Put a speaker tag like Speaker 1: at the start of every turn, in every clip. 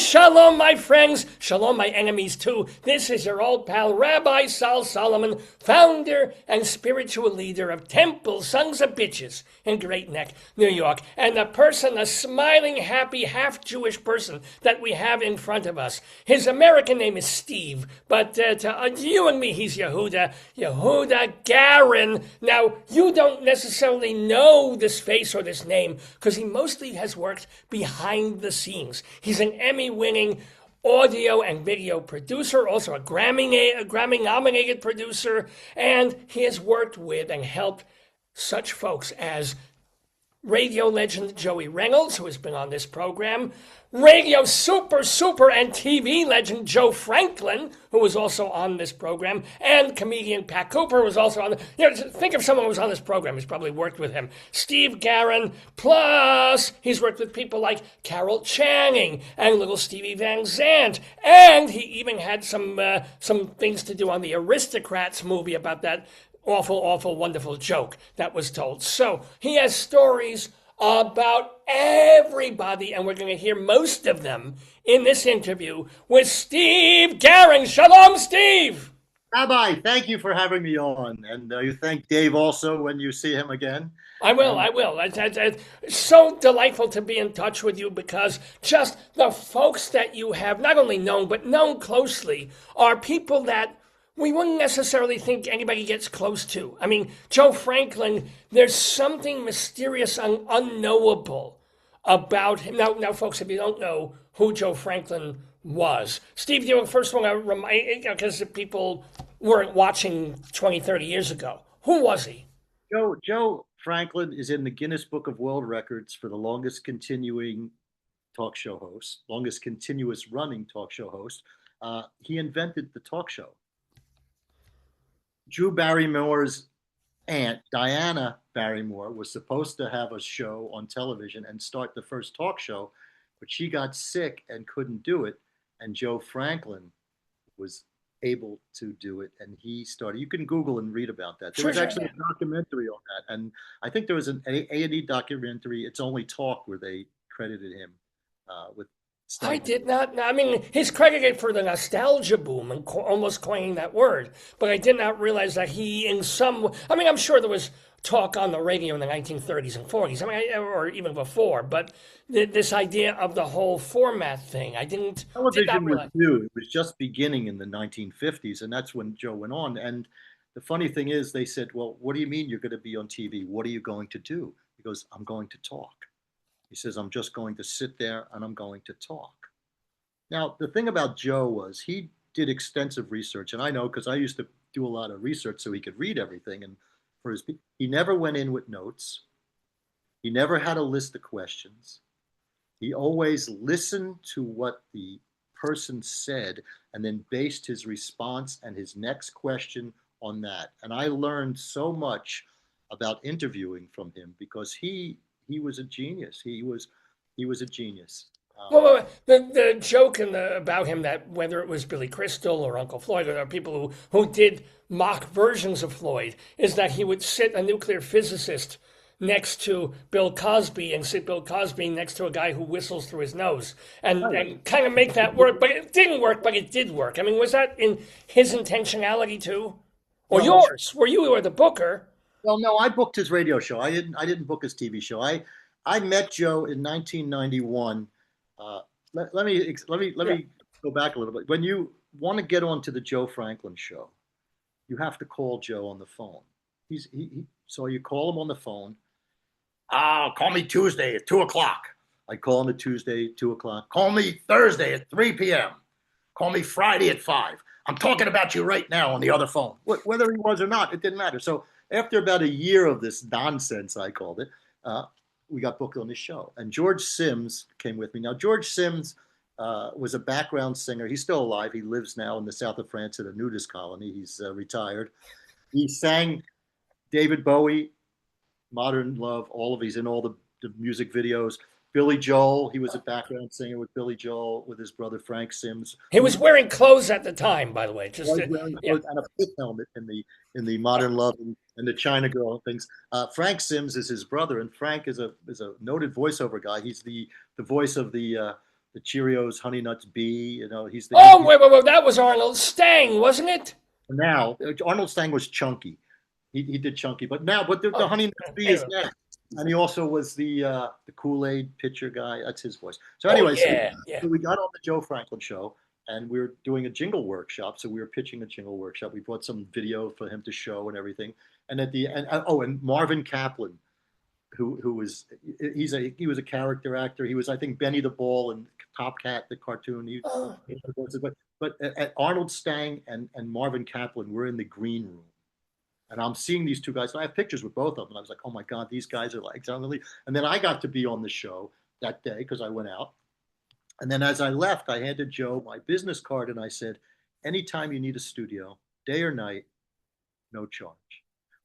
Speaker 1: shalom, my friends. Shalom, my enemies, too. This is your old pal, Rabbi Sol Solomon, founder and spiritual leader of Temple Sons of Bitches in Great Neck, New York. And the smiling, happy, half-Jewish person that we have in front of us. His American name is Steve, but to you and me, he's Yehuda Garrin. Now, you don't necessarily know this face or this name, because he mostly has worked behind the scenes. He's an Emmy-winning audio and video producer, also a Grammy-nominated producer, and he has worked with and helped such folks as radio legend Joey Reynolds, who has been on this program, radio super, and TV legend Joe Franklin, who was also on this program, and comedian Pat Cooper, who was also on think of someone who was on this program. He's probably worked with him. Steve Garrin, plus he's worked with people like Carol Channing and little Stevie Van Zandt, and he even had some things to do on the Aristocrats movie about that awful, wonderful joke that was told. So he has stories about everybody, and we're going to hear most of them in this interview with Steve Garrin. Shalom, Steve!
Speaker 2: Rabbi, thank you for having me on. And you thank Dave also when you see him again.
Speaker 1: I will. It's so delightful to be in touch with you, because just the folks that you have not only known, but known closely, are people that we wouldn't necessarily think anybody gets close to. I mean, Joe Franklin, there's something mysterious and unknowable about him. Now, folks, if you don't know who Joe Franklin was, Steve, you first want to remind, because people weren't watching 20, 30 years ago. Who was he?
Speaker 2: Joe Franklin is in the Guinness Book of World Records for the longest continuing talk show host, longest continuous running talk show host. He invented the talk show. Drew Barrymore's aunt, Diana Barrymore, was supposed to have a show on television and start the first talk show, but she got sick and couldn't do it. And Joe Franklin was able to do it, and he started. You can Google and read about that. There was actually a documentary on that, and I think there was an A&E documentary, It's Only Talk, where they credited him with.
Speaker 1: I did not. I mean, he's credited for the nostalgia boom and almost coining that word, but I did not realize that he, I'm sure there was talk on the radio in the 1930s and 40s, or even before, but this idea of the whole format thing,
Speaker 2: Television was new. It was just beginning in the 1950s, and that's when Joe went on. And the funny thing is, they said, well, what do you mean you're going to be on TV? What are you going to do? He goes, I'm going to talk. He says, I'm just going to sit there and I'm going to talk. Now, the thing about Joe was he did extensive research. And I know because I used to do a lot of research so he could read everything. And he never went in with notes. He never had a list of questions. He always listened to what the person said and then based his response and his next question on that. And I learned so much about interviewing from him because he was a genius. He was a genius.
Speaker 1: Well, the joke about him that whether it was Billy Crystal or Uncle Floyd or people who did mock versions of Floyd is that he would sit a nuclear physicist next to Bill Cosby and sit Bill Cosby next to a guy who whistles through his nose and kind of make that work. But it didn't work, but it did work. I mean, was that in his intentionality too? Or yours? Were you the booker?
Speaker 2: Well, no, I booked his radio show. I didn't book his TV show. I met Joe in 1991. Let me go back a little bit. When you want to get onto the Joe Franklin show, you have to call Joe on the phone. So you call him on the phone. Call me Tuesday at 2:00. I call him a Tuesday at 2:00. Call me Thursday at 3 p.m. Call me Friday at 5. I'm talking about you right now on the other phone. Whether he was or not, it didn't matter. So after about a year of this nonsense, I called it, we got booked on this show. And George Sims came with me. Now, George Sims was a background singer. He's still alive. He lives now in the south of France at a nudist colony. He's retired. He sang David Bowie, Modern Love, he's in all the music videos. Billy Joel, he was a background singer with Billy Joel, with his brother Frank Sims.
Speaker 1: He was wearing clothes at the time, by the way.
Speaker 2: And a pit helmet in the Modern Love and the China Girl and things. Frank Sims is his brother, and Frank is a noted voiceover guy. He's the voice of the the Cheerios, Honey Nuts Bee. You know,
Speaker 1: Oh, wait, that was Arnold Stang, wasn't it?
Speaker 2: now Arnold Stang was Chunky. He did Chunky, but the Honey Nuts Bee is next. And he also was the Kool-Aid pitcher guy. That's his voice. So anyway, so we got on the Joe Franklin show, and we were doing a jingle workshop. So we were pitching a jingle workshop. We brought some video for him to show and everything. And at the end, and Marvin Kaplan, who was he was a character actor. He was, I think, Benny the Ball and Top Cat, the cartoon. But Arnold Stang and Marvin Kaplan were in the green room. And I'm seeing these two guys. And I have pictures with both of them. And I was like, oh my God, these guys are like, and then I got to be on the show that day because I went out. And then as I left, I handed Joe my business card and I said, anytime you need a studio, day or night, no charge.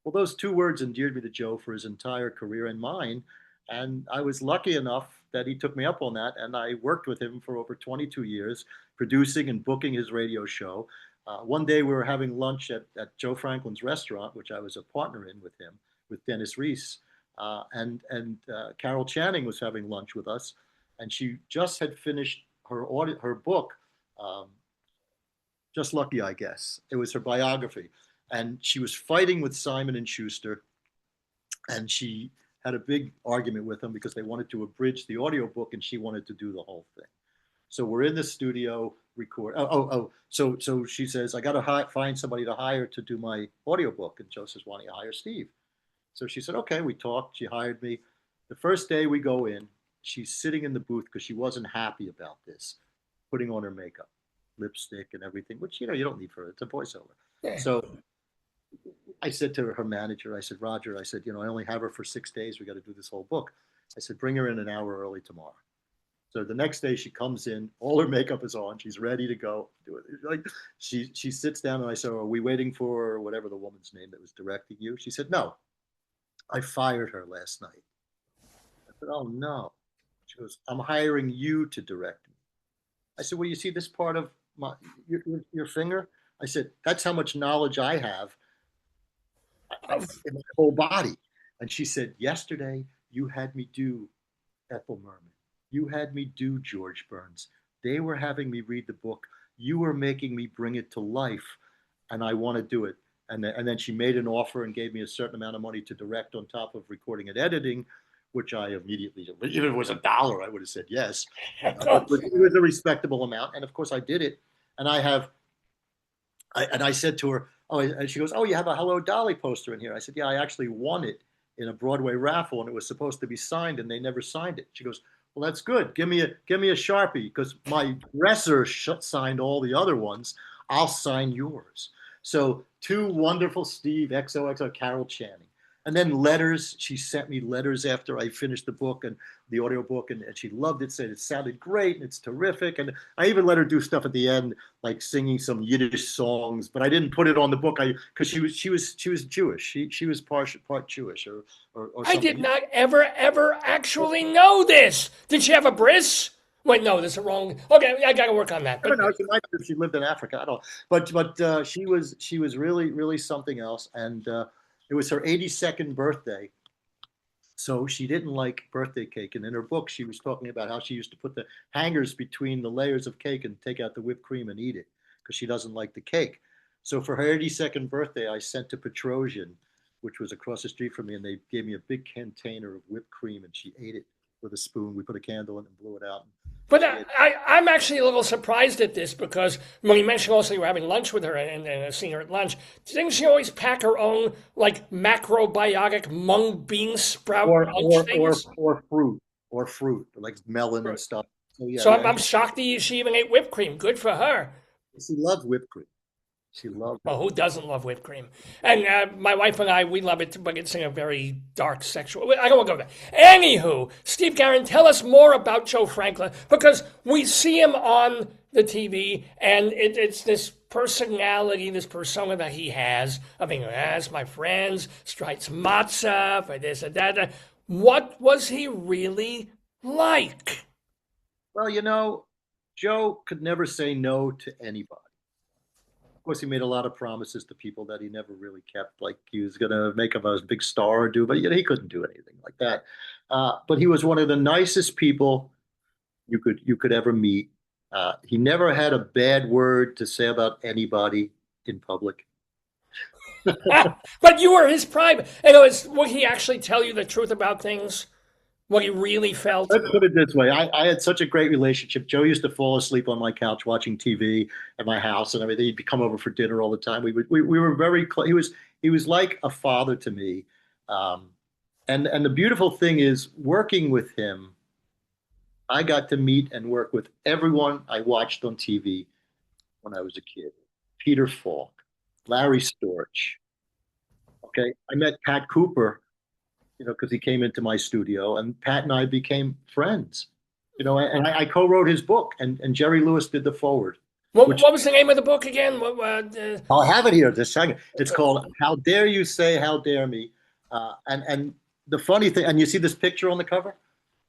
Speaker 2: Well, those two words endeared me to Joe for his entire career and mine. And I was lucky enough that he took me up on that. And I worked with him for over 22 years, producing and booking his radio show. One day we were having lunch at Joe Franklin's restaurant, which I was a partner in with him, with Dennis Reese. And Carol Channing was having lunch with us. And she just had finished her book, Just Lucky, I guess. It was her biography. And she was fighting with Simon and Schuster. And she had a big argument with them because they wanted to abridge the audiobook and she wanted to do the whole thing. So we're in the studio record. So she says, I got to find somebody to hire to do my audiobook. And Joe says, why don't you hire Steve? So she said, okay, we talked. She hired me. The first day we go in, she's sitting in the booth because she wasn't happy about this, putting on her makeup, lipstick and everything, which, you don't need for her. It's a voiceover. Yeah. So I said to her manager, I said, Roger, I said, I only have her for 6 days. We got to do this whole book. I said, bring her in an hour early tomorrow. So the next day she comes in, all her makeup is on, she's ready to go. Do it. Like she sits down and I said, are we waiting for whatever the woman's name that was directing you? She said, no, I fired her last night. I said, oh no. She goes, I'm hiring you to direct me. I said, well, you see this part of your finger? I said, that's how much knowledge I have in my whole body. And she said, yesterday you had me do Ethel Merman. You had me do George Burns. They were having me read the book. You were making me bring it to life, and I want to do it. And then she made an offer and gave me a certain amount of money to direct on top of recording and editing, which I immediately, even if it was $1, I would have said yes. But it was a respectable amount, and of course I did it. And I said to her, and she goes, oh, you have a Hello Dolly poster in here. I said, yeah, I actually won it in a Broadway raffle, and it was supposed to be signed, and they never signed it. She goes, well, that's good. Give me a Sharpie because my dresser signed all the other ones. I'll sign yours. So two wonderful Steve, XOXO, Carol Channing. And then letters. She sent me letters after I finished the book and the audio book, and she loved it, said it sounded great and it's terrific. And I even let her do stuff at the end, like singing some Yiddish songs, but I didn't put it on the book because she was Jewish. She was part Jewish or something.
Speaker 1: I did not ever actually know this. Did she have a bris? Wait, no, that's wrong. Okay, I got to work on that.
Speaker 2: I don't know. She lived in Africa. I don't know. But she was really, really something else. And it was her 82nd birthday. So she didn't like birthday cake. And in her book, she was talking about how she used to put the hangers between the layers of cake and take out the whipped cream and eat it because she doesn't like the cake. So for her 82nd birthday, I sent to Petrosian, which was across the street from me, and they gave me a big container of whipped cream, and she ate it with a spoon. We put a candle in and blew it out.
Speaker 1: But I'm actually a little surprised at this because when you mentioned also you were having lunch with her and seeing her at lunch, didn't she always pack her own like macrobiotic mung bean sprout lunch things?
Speaker 2: Or fruit, like melon and stuff. So, yeah,
Speaker 1: I'm shocked that she even ate whipped cream. Good for her.
Speaker 2: She loved whipped cream. She loved it.
Speaker 1: Well, who doesn't love whipped cream? And my wife and I, we love it, but it's in a very dark sexual... I don't want to go there. Anywho, Steve Garrin, tell us more about Joe Franklin, because we see him on the TV, and it's this personality, this persona that he has. I mean, as my friends, strikes matzah, for this and that. What was he really like?
Speaker 2: Well, Joe could never say no to anybody. Of course, he made a lot of promises to people that he never really kept, like he was going to make him a big star or do, but he couldn't do anything like that. But he was one of the nicest people you could ever meet. He never had a bad word to say about anybody in public.
Speaker 1: But you were his private. In other words, would he actually tell you the truth about things? What he really felt?
Speaker 2: Let's put it this way. I had such a great relationship. Joe used to fall asleep on my couch watching TV at my house and everything. He'd come over for dinner all the time. We were very close. He was like a father to me. Um, and the beautiful thing is working with him, I got to meet and work with everyone I watched on TV when I was a kid. Peter Falk, Larry Storch. Okay. I met Pat Cooper, because he came into my studio, and Pat and I became friends. And I co-wrote his book, and Jerry Lewis did the forward,
Speaker 1: What,
Speaker 2: which
Speaker 1: what was the name of the book again?
Speaker 2: I'll have it here just a second. It's called "How Dare You Say How Dare Me," and the funny thing, and you see this picture on the cover.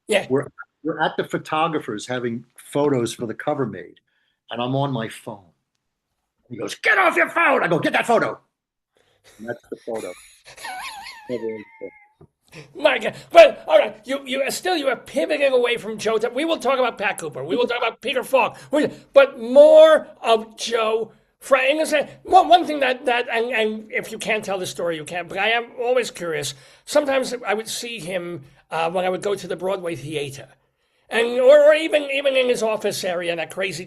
Speaker 1: Yeah.
Speaker 2: We're at the photographers having photos for the cover made, and I'm on my phone. He goes, "Get off your phone!" I go, "Get that photo." And that's the photo.
Speaker 1: My God. But all right, you are pivoting away from Joe. We will talk about Pat Cooper. We will talk about Peter Falk. But more of Joe. One thing that and if you can't tell the story, you can't. But I am always curious. Sometimes I would see him when I would go to the Broadway theater. And or even in his office area, in that crazy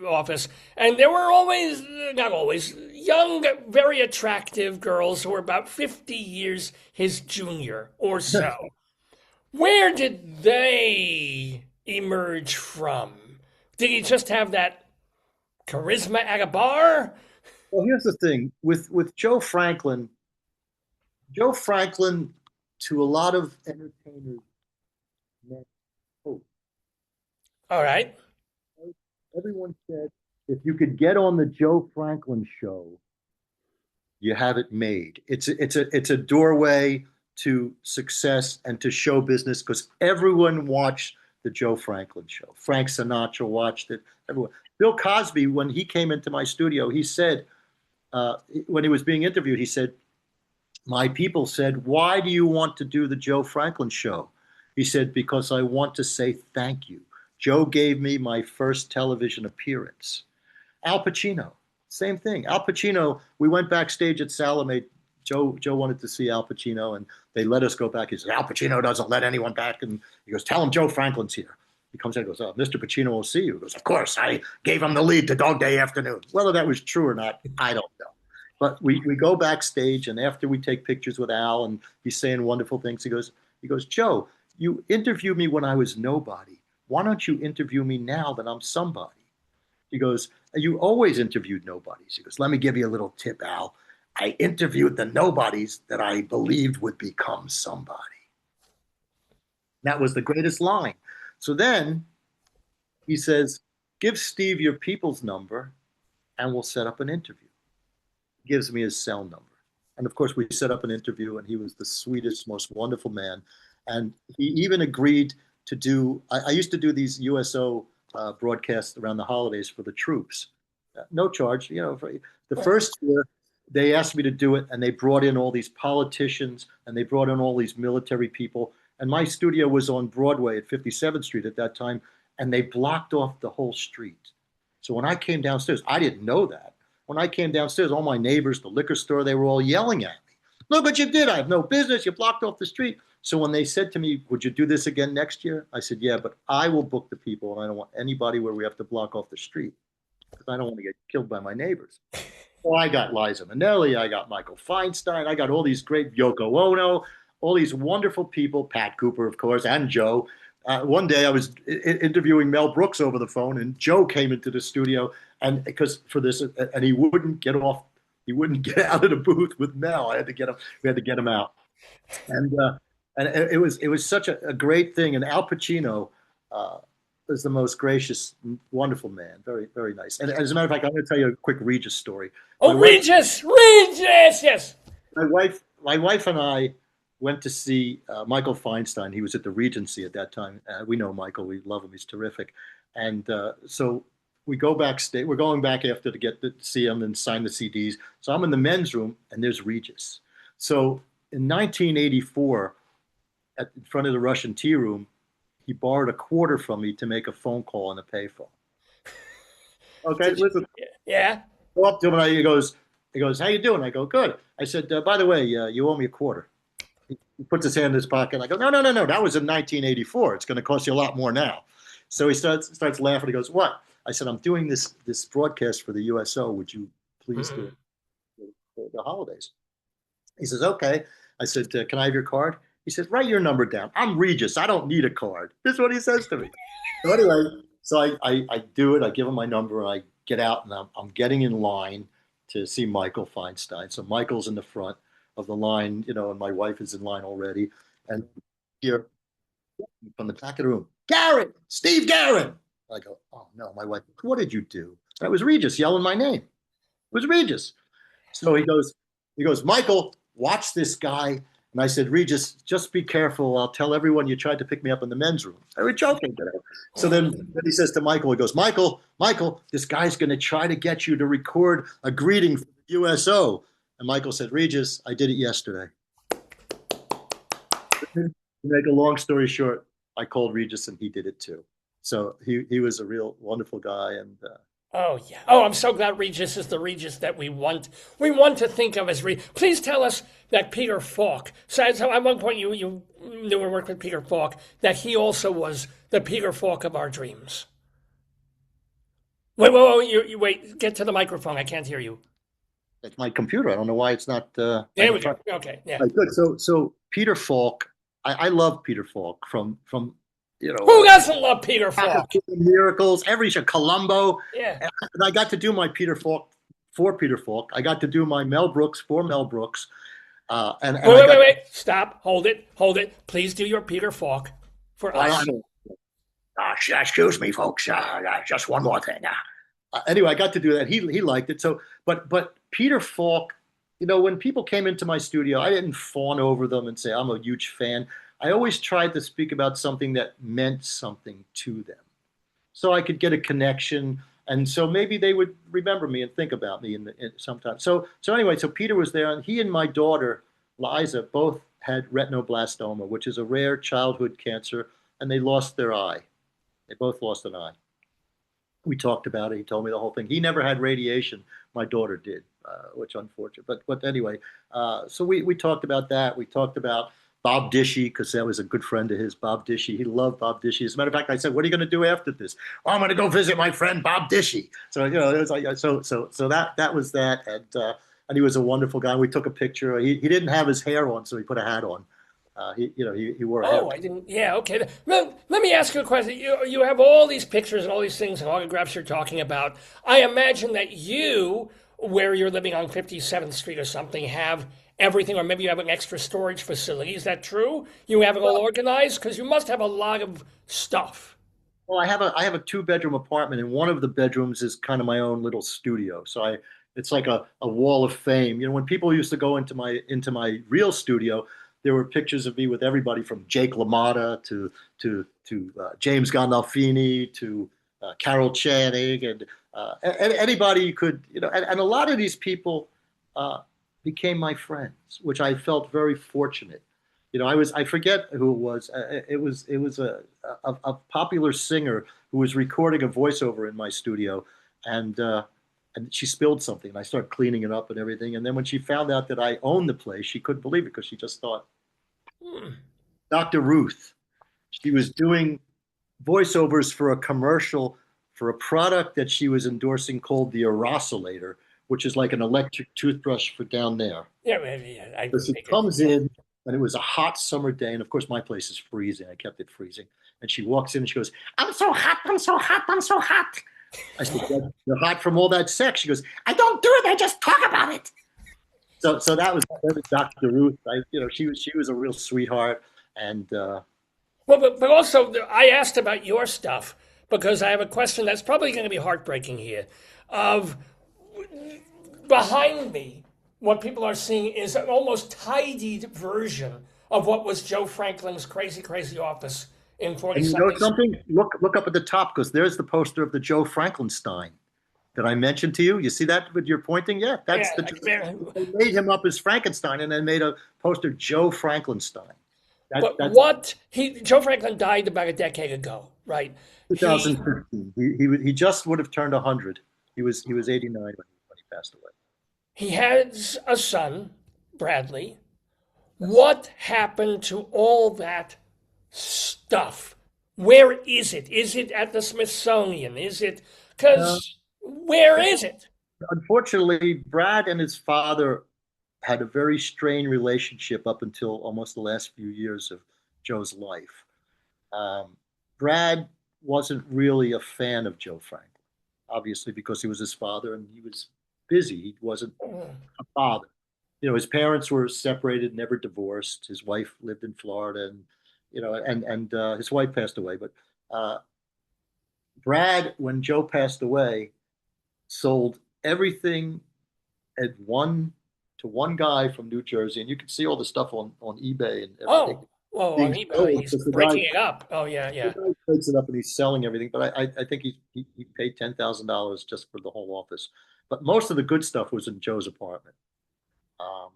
Speaker 1: office, and there were always, not always, young, very attractive girls who were about 50 years his junior or so. Where did they emerge from? Did he just have that charisma at a bar?
Speaker 2: Well, here's the thing with Joe Franklin. Joe Franklin, to a lot of entertainers, meant hope.
Speaker 1: All right.
Speaker 2: Everyone said if you could get on the Joe Franklin show, you have it made. It's a doorway to success and to show business because everyone watched the Joe Franklin show. Frank Sinatra watched it. Everyone. Bill Cosby, when he came into my studio, he said, when he was being interviewed, he said, "My people said, why do you want to do the Joe Franklin show?" He said, "Because I want to say thank you. Joe gave me my first television appearance." Al Pacino, same thing. Al Pacino, we went backstage at Salome. Joe wanted to see Al Pacino, and they let us go back. He said, "Al Pacino doesn't let anyone back." And he goes, "Tell him Joe Franklin's here." He comes in and goes, "Oh, Mr. Pacino will see you." He goes, "Of course, I gave him the lead to Dog Day Afternoon." Whether that was true or not, I don't know. But we go backstage, and after we take pictures with Al, and he's saying wonderful things, he goes, "Joe, you interviewed me when I was nobody. Why don't you interview me now that I'm somebody?" He goes, "You always interviewed nobodies." He goes, "Let me give you a little tip, Al. I interviewed the nobodies that I believed would become somebody." That was the greatest line. So then he says, "Give Steve your people's number and we'll set up an interview." He gives me his cell number. And of course, we set up an interview, and he was the sweetest, most wonderful man. And he even agreed to do, I used to do these USO broadcasts around the holidays for the troops. No charge. For the first year, they asked me to do it, and they brought in all these politicians, and they brought in all these military people. And my studio was on Broadway at 57th Street at that time, and they blocked off the whole street. So when I came downstairs, I didn't know that. When I came downstairs, all my neighbors, the liquor store, they were all yelling at me. "Look what you did. I have no business. You blocked off the street." So when they said to me, "Would you do this again next year?" I said, "Yeah, but I will book the people, and I don't want anybody where we have to block off the street because I don't want to get killed by my neighbors." Well, I got Liza Minnelli, I got Michael Feinstein, I got all these great Yoko Ono, all these wonderful people, Pat Cooper, of course, and Joe. One day I was interviewing Mel Brooks over the phone, and Joe came into the studio, and because for this, and he wouldn't get out of the booth with Mel. We had to get him out, and it was such a great thing. And Al Pacino was the most gracious, wonderful man, very very nice. And as a matter of fact, I'm going to tell you a quick Regis story.
Speaker 1: Oh, Regis, yes.
Speaker 2: My wife and I went to see Michael Feinstein. He was at the Regency at that time. We know Michael. We love him. He's terrific. And so we go backstage. We're going back after to get to see him and sign the CDs. So I'm in the men's room, and there's Regis. So in 1984, in front of the Russian Tea Room, he borrowed a quarter from me to make a phone call on a payphone. Okay, listen.
Speaker 1: Yeah.
Speaker 2: Go up to him and he goes, how you doing? I go, good. I said, by the way, you owe me a quarter. He puts his hand in his pocket. And I go, no. That was in 1984. It's going to cost you a lot more now. So he starts laughing. He goes, what? I said, I'm doing this broadcast for the USO. Would you please do it for the holidays? He says, okay. I said, can I have your card? He said, write your number down. I'm Regis. I don't need a card. This is what he says to me. So anyway, I do it. I give him my number and I get out and I'm getting in line to see Michael Feinstein. So Michael's in the front of the line, and my wife is in line already. And here from the back of the room, Garrin, Steve Garrin. I go, oh no, my wife, what did you do? That was Regis yelling my name. It was Regis. So he goes, Michael, watch this guy. And I said, Regis, just be careful. I'll tell everyone you tried to pick me up in the men's room. I was joking. So then he says to Michael, he goes, Michael, this guy's going to try to get you to record a greeting for the USO. And Michael said, Regis, I did it yesterday. To make a long story short, I called Regis and he did it too. So he was a real wonderful guy. And
Speaker 1: oh, yeah. Oh, I'm so glad Regis is the Regis that we want. We want to think of as Regis. Please tell us that Peter Falk, so at one point you knew and worked with Peter Falk, that he also was the Peter Falk of our dreams. Wait, get to the microphone. I can't hear you.
Speaker 2: It's my computer. I don't know why it's not.
Speaker 1: There we go. Okay, yeah.
Speaker 2: Right, good. So Peter Falk, I love Peter Falk from
Speaker 1: who doesn't love Peter Falk?
Speaker 2: Miracles, every show, Columbo.
Speaker 1: Yeah.
Speaker 2: And I got to do my Peter Falk for Peter Falk. I got to do my Mel Brooks for Mel Brooks.
Speaker 1: Wait. Stop. Hold it. Please do your Peter Falk for us.
Speaker 2: Excuse me, folks. Just one more thing. Anyway, I got to do that. He liked it. So, but Peter Falk, when people came into my studio, I didn't fawn over them and say I'm a huge fan. I always tried to speak about something that meant something to them, so I could get a connection, and so maybe they would remember me and think about me sometimes. So anyway, so Peter was there, and he and my daughter Liza both had retinoblastoma, which is a rare childhood cancer, and they lost their eye. They both lost an eye. We talked about it. He told me the whole thing. He never had radiation. My daughter did, which unfortunate. But anyway, so we talked about that. We talked about Bob Dishy, because that was a good friend of his, Bob Dishy. He loved Bob Dishy. As a matter of fact, I said, what are you going to do after this? Oh, I'm going to go visit my friend Bob Dishy. So, it was like, so that was that. And he was a wonderful guy. We took a picture. He didn't have his hair on, so he put a hat on. He wore a hat.
Speaker 1: Oh, I didn't. Yeah, okay. Well, let me ask you a question. You have all these pictures and all these things and autographs you're talking about. I imagine that you, where you're living on 57th Street or something, have everything, or maybe you have an extra storage facility. Is that true? You have it all organized? Because you must have a lot of stuff.
Speaker 2: Well, I have a 2-bedroom apartment, and one of the bedrooms is kind of my own little studio. So it's like a wall of fame. When people used to go into my real studio, there were pictures of me with everybody from Jake LaMotta to James Gandolfini to Carol Channing and anybody you could, and a lot of these people became my friends, which I felt very fortunate. I forget who it was. It was a popular singer who was recording a voiceover in my studio, and she spilled something, and I started cleaning it up and everything. And then when she found out that I owned the place, she couldn't believe it, because she just thought, Dr. Ruth, she was doing voiceovers for a commercial for a product that she was endorsing called the Aerosolator, which is like an electric toothbrush for down there.
Speaker 1: Yeah.
Speaker 2: So she comes in, and it was a hot summer day, and of course my place is freezing. I kept it freezing. And she walks in and she goes, I'm so hot. I said, you're hot from all that sex. She goes, I don't do it. I just talk about it. So that was Dr. Ruth. She was a real sweetheart. And
Speaker 1: but also I asked about your stuff because I have a question that's probably going to be heartbreaking here. Of behind me, what people are seeing is an almost tidied version of what was Joe Franklin's crazy office in 40
Speaker 2: seconds. You know something? Look up at the top, because there's the poster of the Joe Franklinstein that I mentioned to you. You see that with your pointing? Yeah, they made him up as Frankenstein, and then made a poster Joe Franklinstein. That
Speaker 1: But
Speaker 2: that's
Speaker 1: what Joe Franklin died about a decade ago, right? He
Speaker 2: 2015. He just would have turned 100. He was 89 when he passed away.
Speaker 1: he has a son, Bradley.
Speaker 2: Yes.
Speaker 1: What happened to all that stuff? Where is it? Is it at the Smithsonian? Is it
Speaker 2: Uh,
Speaker 1: because where is it?
Speaker 2: Unfortunately, Brad and his father had a very strained relationship up until almost the last few years of Joe's life. Um, Brad wasn't really a fan of Joe Franklin, obviously because he was his father and he was busy. He wasn't a father. His parents were separated, never divorced. His wife lived in Florida, and his wife passed away. But uh, Brad, when Joe passed away, sold everything at one guy from New Jersey, and you can see all the stuff on eBay and everything
Speaker 1: Oh, well, on
Speaker 2: being
Speaker 1: eBay,
Speaker 2: sold
Speaker 1: he's
Speaker 2: because the
Speaker 1: breaking
Speaker 2: guy
Speaker 1: it up. Oh, yeah,
Speaker 2: the
Speaker 1: yeah.
Speaker 2: guy takes it up and he's selling everything. But I think he paid $10,000 just for the whole office. But most of the good stuff was in Joe's apartment. Um,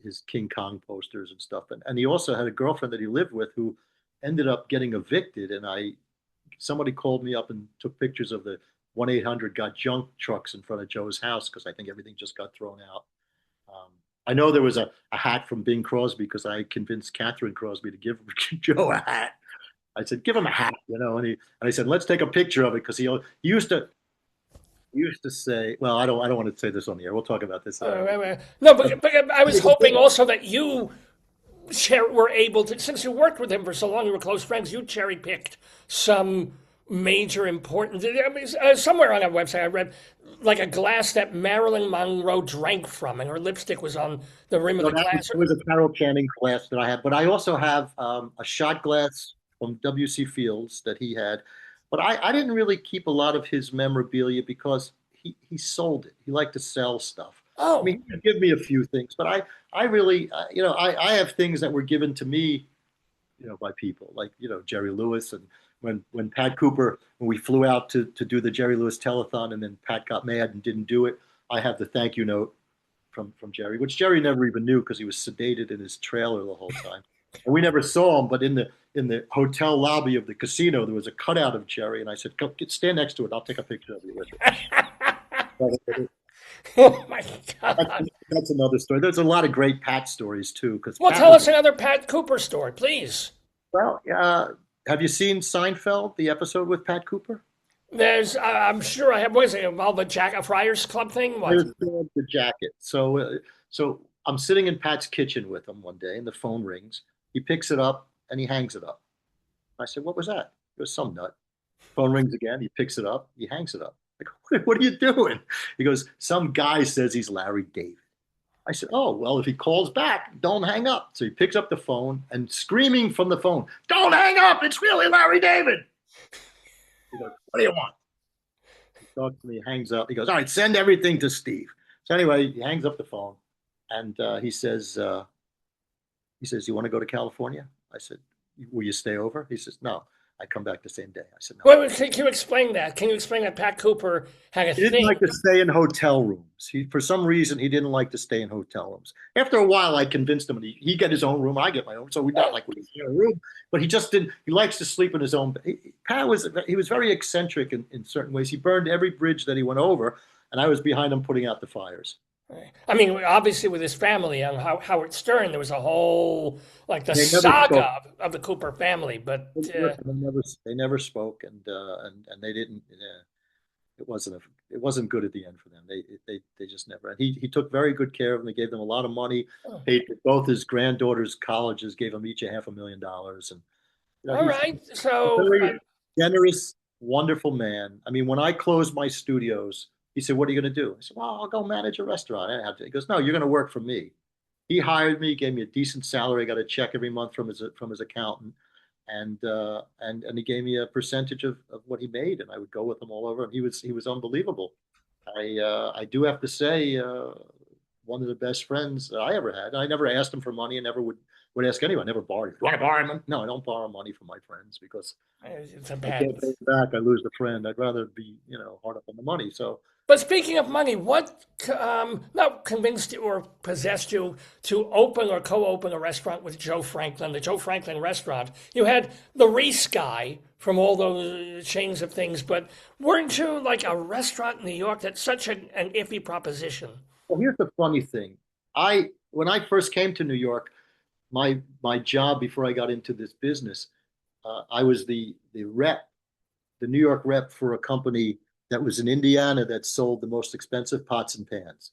Speaker 2: his King Kong posters and stuff, and he also had a girlfriend that he lived with who ended up getting evicted. And somebody called me up and took pictures of the 1-800 got junk trucks in front of Joe's house because I think everything just got thrown out. Um, I know there was a hat from Bing Crosby because I convinced Catherine Crosby to give Joe a hat. I said, "Give him a hat," and I said, "Let's take a picture of it," because he used to say, "Well, I don't want to say this on the air. We'll talk about this."
Speaker 1: No, but I was hoping also that you were able to, since you worked with him for so long, you were close friends, you cherry picked some major important. I mean, somewhere on that website, I read like a glass that Marilyn Monroe drank from, and her lipstick was on the rim of
Speaker 2: No,
Speaker 1: the
Speaker 2: that
Speaker 1: glass.
Speaker 2: was a Carol Channing glass that I had, but I also have a shot glass from W.C. Fields that he had. But I didn't really keep a lot of his memorabilia because he sold it. He liked to sell stuff. I
Speaker 1: Oh,
Speaker 2: mean, he would give me a few things, but I really, I have things that were given to me, by people like, Jerry Lewis. And when Pat Cooper, when we flew out to do the Jerry Lewis telethon and then Pat got mad and didn't do it, I have the thank you note from Jerry, which Jerry never even knew because he was sedated in his trailer the whole time. And we never saw him, but in the hotel lobby of the casino, there was a cutout of Jerry, and I said, "Come, stand next to it. I'll take a picture of you with it."
Speaker 1: oh my
Speaker 2: That's,
Speaker 1: God.
Speaker 2: that's another story. There's a lot of great Pat stories too, because
Speaker 1: Well,
Speaker 2: Pat
Speaker 1: tell
Speaker 2: was
Speaker 1: us another Pat Cooper story, please.
Speaker 2: well. Have you seen Seinfeld, the episode with Pat Cooper?
Speaker 1: I'm sure I have, what is it, involved a Friars Club thing?
Speaker 2: I
Speaker 1: What?
Speaker 2: understand the jacket. So I'm sitting in Pat's kitchen with him one day, and the phone rings. He picks it up and he hangs it up. I said, "What was that?" It was some nut. Phone rings again. He picks it up. He hangs it up. Like, what are you doing? He goes, "Some guy says he's Larry David." I said, "Oh, well, if he calls back, don't hang up." So he picks up the phone and screaming from the phone, "Don't hang up. It's really Larry David." He goes, "What do you want?" He talks to me, hangs up. He goes, "All right, send everything to Steve." So anyway, he hangs up the phone and he says, "You want to go to California?" I said, "Will you stay over?" He says, "No, I come back the same day." I said, "No."
Speaker 1: Can you explain that? Can you explain that Pat Cooper had a
Speaker 2: He didn't like
Speaker 1: thing?
Speaker 2: to stay in hotel rooms. For some reason, he didn't like to stay in hotel rooms. After a while, I convinced him, and he get his own room, I get my own. So we're not like we share a room, but he just didn't. He likes to sleep in his own. Pat he was very eccentric in certain ways. He burned every bridge that he went over, and I was behind him putting out the fires.
Speaker 1: I mean, obviously, with his family on Howard Stern, there was a whole like the
Speaker 2: They never spoke.
Speaker 1: saga of the Cooper family. But
Speaker 2: They never spoke, and they didn't. It wasn't good at the end for them. They just never. And he took very good care of them. He gave them a lot of money.
Speaker 1: oh,
Speaker 2: Paid for both his granddaughters' colleges. Gave them each $500,000. And
Speaker 1: all
Speaker 2: he's
Speaker 1: right,
Speaker 2: a
Speaker 1: so
Speaker 2: very generous, wonderful man. I mean, when I closed my studios, he said, "What are you going to do?" I said, "Well, I'll go manage a restaurant." I have to. He goes, "No, you're going to work for me." He hired me, gave me a decent salary. I got a check every month from his accountant, and he gave me a percentage of what he made, and I would go with him all over. And he was unbelievable. I do have to say, one of the best friends that I ever had. I never asked him for money, and never would would ask anyone. I never borrowed. You want to borrow money? No, I don't borrow money from my friends because
Speaker 1: It's a
Speaker 2: I can't
Speaker 1: bad.
Speaker 2: pay it back. I lose the friend. I'd rather be, hard up on the money. So
Speaker 1: But speaking of money, what not convinced you or possessed you to open or co-open a restaurant with Joe Franklin, the Joe Franklin restaurant? You had the Reese guy from all those chains of things, but weren't you like a restaurant in New York? That's such an iffy proposition.
Speaker 2: well, here's the funny thing. When I first came to New York, my job before I got into this business, I was the rep, the New York rep for a company that was in Indiana that sold the most expensive pots and pans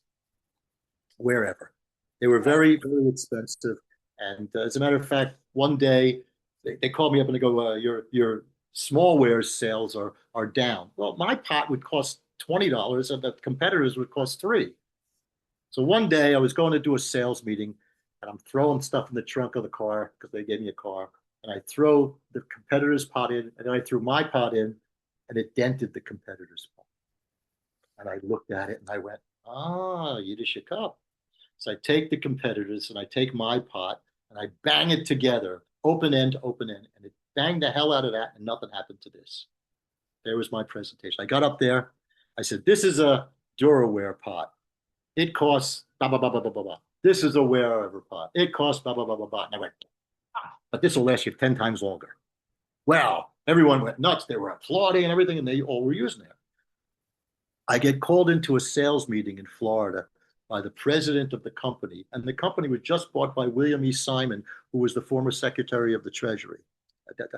Speaker 2: wherever. They were very, very expensive. And as a matter of fact, one day they called me up and they go, your smallware sales are down. Well, my pot would cost $20 and the competitors would cost $3. So one day I was going to do a sales meeting and I'm throwing stuff in the trunk of the car because they gave me a car. And I throw the competitor's pot in and then I threw my pot in and it dented the competitor's pot. And I looked at it and I went, Yiddish cup. So I take the competitors and I take my pot and I bang it together, open end to open end, and it banged the hell out of that and nothing happened to this. There was my presentation. I got up there. I said, this is a Duraware pot. It costs blah, blah, blah, blah, blah, blah, blah. This is a wherever pot. It costs blah, blah, blah, blah, blah. And I went, but this will last you 10 times longer. Well, everyone went nuts. They were applauding and everything, and they all were using it. I get called into a sales meeting in Florida by the president of the company, and the company was just bought by William E. Simon, who was the former Secretary of the Treasury.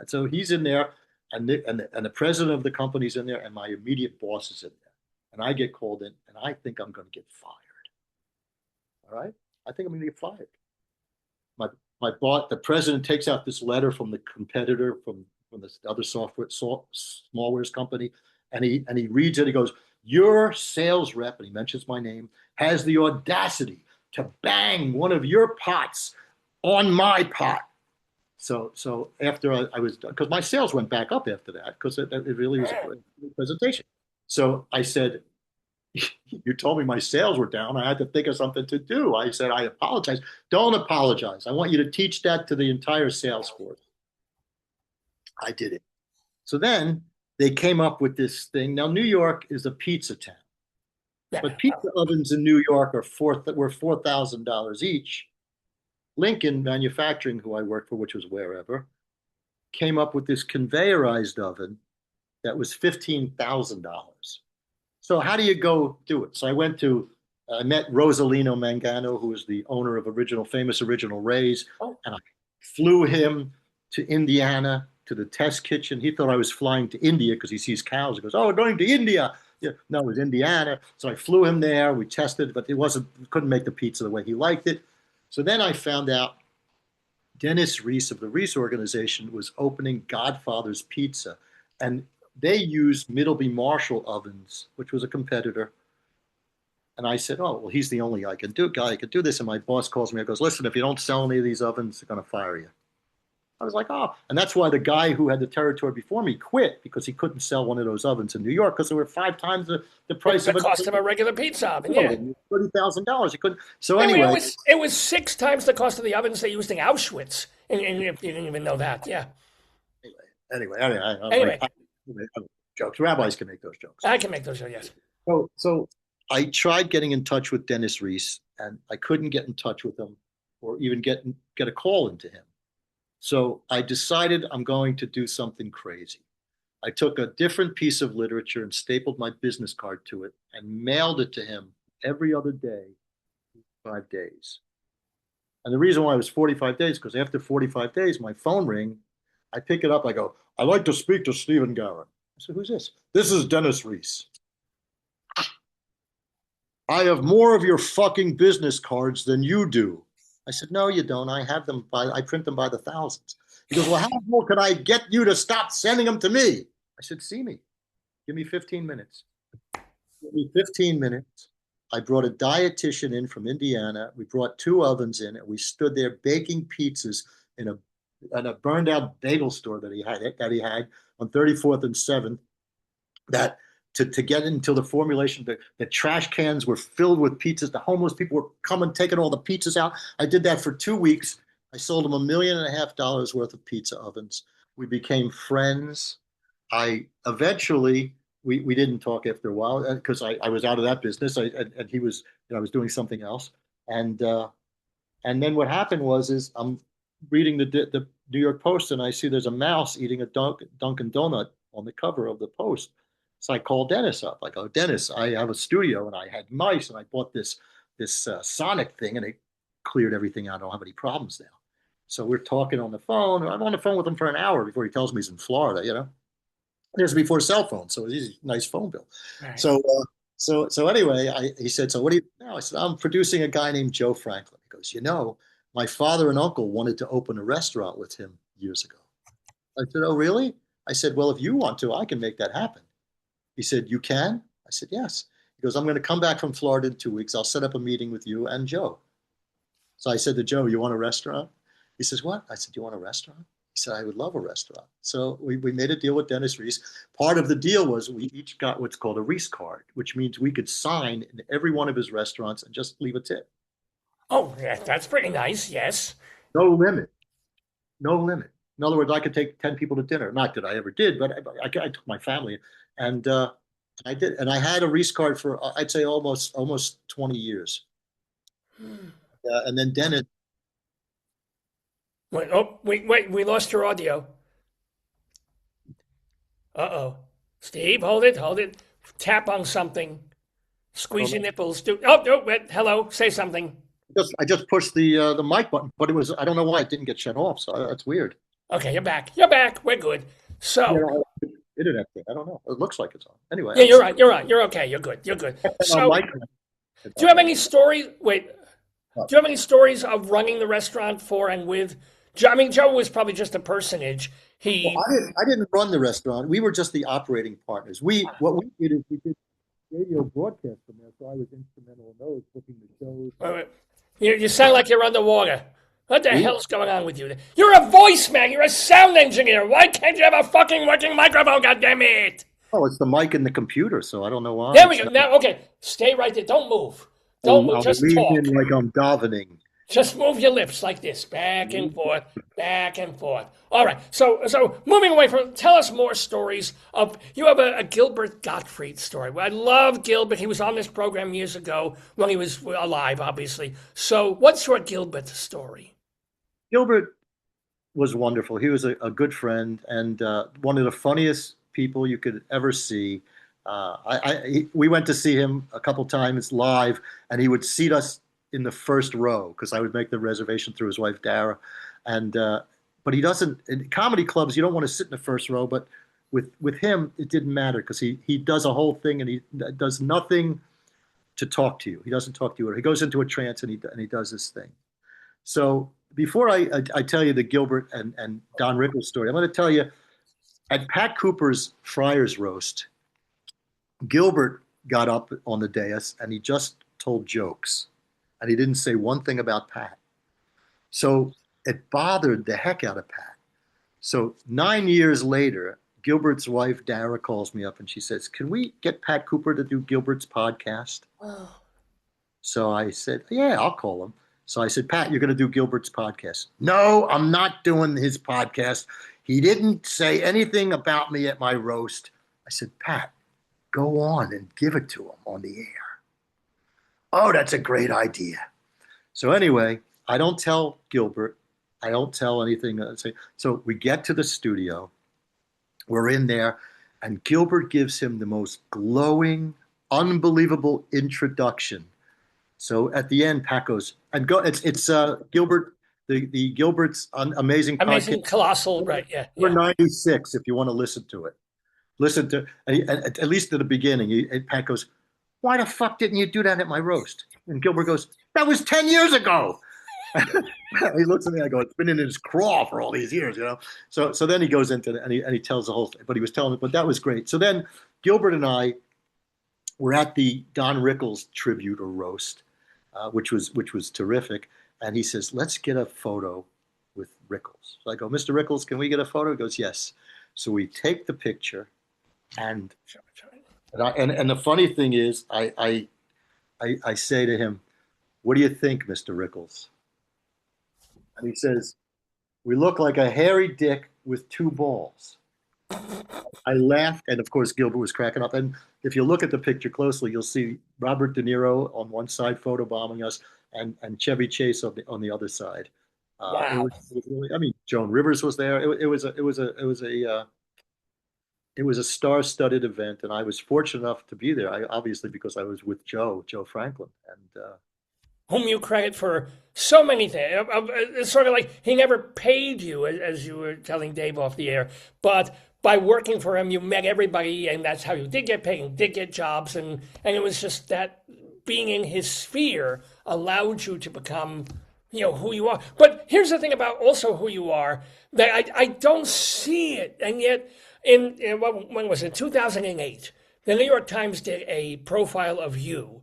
Speaker 2: So he's in there, and the president of the company's in there, and my immediate boss is in there. And I get called in, and I think I'm going to get fired. All right? I think I'm going to get fired. My boss, the president takes out this letter from the competitor from this other smallwares company, and he reads it. He goes, your sales rep, and he mentions my name, has the audacity to bang one of your pots on my pot. So after I was done, because my sales went back up after that, because it really was a great presentation. So I said, you told me my sales were down. I had to think of something to do. I said, I apologize. Don't apologize. I want you to teach that to the entire sales force. I did it. So then they came up with this thing. Now, New York is a pizza town, but pizza ovens in New York were $4,000 each. Lincoln Manufacturing, who I worked for, which was wherever, came up with this conveyorized oven that was $15,000. So how do you go do it? So I met Rosalino Mangano, who was the owner of famous Original Ray's, and I flew him to Indiana to the test kitchen. He thought I was flying to India because he sees cows. He goes, "Oh, we're going to India." Yeah, no, it was Indiana. So I flew him there. We tested, but couldn't make the pizza the way he liked it. So then I found out Dennis Reese of the Reese organization was opening Godfather's Pizza, and they used Middleby Marshall ovens, which was a competitor. And I said, oh, well, he's the only guy who can do this. And my boss calls me and goes, listen, if you don't sell any of these ovens, they're going to fire you. I was like, oh. And that's why the guy who had the territory before me quit, because he couldn't sell one of those ovens in New York because they were 5 times the price of
Speaker 1: the cost of a regular pizza oven. Yeah,
Speaker 2: $30,000. He couldn't. So anyway,
Speaker 1: it was 6 times the cost of the ovens they used in Auschwitz, and you didn't even know that. Yeah.
Speaker 2: Anyway. Jokes. Rabbis can make those jokes.
Speaker 1: I can make those jokes, yes.
Speaker 2: So I tried getting in touch with Dennis Reese, and I couldn't get in touch with him or even get a call into him. So I decided I'm going to do something crazy. I took a different piece of literature and stapled my business card to it and mailed it to him every other day, 5 days. And the reason why it was 45 days, because after 45 days, my phone rang. I pick it up. I go, I'd like to speak to Steve Garrin. I said, who's this? This is Dennis Reese. I have more of your fucking business cards than you do. I said, no, you don't. I print them by the thousands. He goes, well, how more could I get you to stop sending them to me? I said, see me. Give me 15 minutes. Give me 15 minutes. I brought a dietitian in from Indiana. We brought 2 ovens in, and we stood there baking pizzas in a burned out bagel store that he had on 34th and 7th, that to get into the formulation, the trash cans were filled with pizzas. The homeless people were coming, taking all the pizzas out. I did that for 2 weeks. I sold him $1.5 million worth of pizza ovens. We became friends. I eventually we didn't talk after a while because I was out of that business. And he was, I was doing something else. And and then what happened is I'm reading the New York Post and I see there's a mouse eating a Dunkin' Donut on the cover of the Post. So I called Dennis up. I go, Dennis, I have a studio and I had mice and I bought this Sonic thing and it cleared everything out. I don't have any problems now. So we're talking on the phone. I'm on the phone with him for an hour before he tells me he's in Florida. This is before cell phones, so it was easy, nice phone bill.
Speaker 1: Right.
Speaker 2: So anyway, he said, so what do you now? I said, I'm producing a guy named Joe Franklin. He goes, my father and uncle wanted to open a restaurant with him years ago. I said, oh, really? I said, well, if you want to, I can make that happen. He said, you can? I said, yes. He goes, I'm going to come back from Florida in 2 weeks. I'll set up a meeting with you and Joe. So I said to Joe, you want a restaurant? He says, what? I said, do you want a restaurant? He said, I would love a restaurant. So we made a deal with Dennis Reese. Part of the deal was we each got what's called a Reese card, which means we could sign in every one of his restaurants and just leave a tip.
Speaker 1: Oh, yeah, that's pretty nice, yes.
Speaker 2: No limit. No limit. In other words, I could take 10 people to dinner. Not that I ever did, but I took my family. And I did. And I had a Reese card for, I'd say, almost 20 years. And then Dennis.
Speaker 1: Wait, we lost your audio. Uh-oh. Steve, hold it. Tap on something. Squeeze your nipples. Wait, hello, say something.
Speaker 2: I just pushed the mic button, but I don't know why it didn't get shut off, so that's weird.
Speaker 1: Okay, you're back. We're good. So.
Speaker 2: Internet thing. I don't know. It looks like it's on. Anyway.
Speaker 1: Yeah, you're right. You're okay. You're good. So, do you have any stories? Wait. Do you have any stories of running the restaurant for and with? I mean, Joe was probably just a personage.
Speaker 2: I didn't run the restaurant. We were just the operating partners. What we did is we did radio broadcasts from there, so I was instrumental in those, booking the shows.
Speaker 1: You sound like you're underwater. What the hell's going on with you? You're a voice man. You're a sound engineer. Why can't you have a fucking working microphone? God damn it!
Speaker 2: Oh, it's the mic and the computer, so I don't know why.
Speaker 1: There we go. Now, okay, stay right there. Don't move. Don't move. Just talk.
Speaker 2: Like I'm davening.
Speaker 1: Just move your lips like this, back and forth, back and forth. All right. So moving away from, tell us more stories of. You have a Gilbert Gottfried story. I love Gilbert. He was on this program years ago when he was alive, obviously. So what's your Gilbert story?
Speaker 2: Gilbert was wonderful. He was a good friend and one of the funniest people you could ever see. We went to see him a couple times live, and he would seat us in the first row because I would make the reservation through his wife Dara. And but he doesn't. In comedy clubs, you don't want to sit in the first row, but with him, it didn't matter because he does a whole thing and he does nothing to talk to you. He doesn't talk to you. He goes into a trance and he does this thing. So before I tell you the Gilbert and Don Rickles story, I'm going to tell you at Pat Cooper's Friars Roast, Gilbert got up on the dais and he just told jokes. And he didn't say one thing about Pat. So it bothered the heck out of Pat. So 9 years later, Gilbert's wife, Dara, calls me up and she says, can we get Pat Cooper to do Gilbert's podcast? Oh. So I said, yeah, I'll call him. So I said, Pat, you're going to do Gilbert's podcast. No, I'm not doing his podcast. He didn't say anything about me at my roast. I said, Pat, go on and give it to him on the air. Oh, that's a great idea. So anyway, I don't tell Gilbert. I don't tell anything. So we get to the studio. We're in there, and Gilbert gives him the most glowing, unbelievable introduction. So at the end, Pat goes, and go. It's Gilbert, the Gilbert's amazing podcast.
Speaker 1: Colossal, right? Yeah.
Speaker 2: Number 96. If you want to listen to it, at least at the beginning. Pat goes, why the fuck didn't you do that at my roast? And Gilbert goes, that was 10 years ago. He looks at me, I go, it's been in his craw for all these years, So then he goes into it and he tells the whole thing, but he was telling it, but that was great. So then Gilbert and I were at the Don Rickles tribute or roast, which was terrific. And he says, let's get a photo with Rickles. So I go, Mr. Rickles, can we get a photo? He goes, yes. So we take the picture and the funny thing is, I say to him, what do you think, Mr. Rickles? And he says, "We look like a hairy dick with two balls." I laughed, and of course Gilbert was cracking up. And if you look at the picture closely, you'll see Robert De Niro on one side photobombing us, and Chevy Chase on the other side.
Speaker 1: Wow.
Speaker 2: It was really, I mean, Joan Rivers was there. It was a star-studded event, and I was fortunate enough to be there. Obviously because I was with Joe Franklin, and
Speaker 1: Whom you credit for so many things. It's sort of like he never paid you, as you were telling Dave off the air, but by working for him, you met everybody, and that's how you did get paid and did get jobs, and it was just that being in his sphere allowed you to become, who you are. But here's the thing about also who you are that I don't see it, and yet when was it, 2008, the New York Times did a profile of you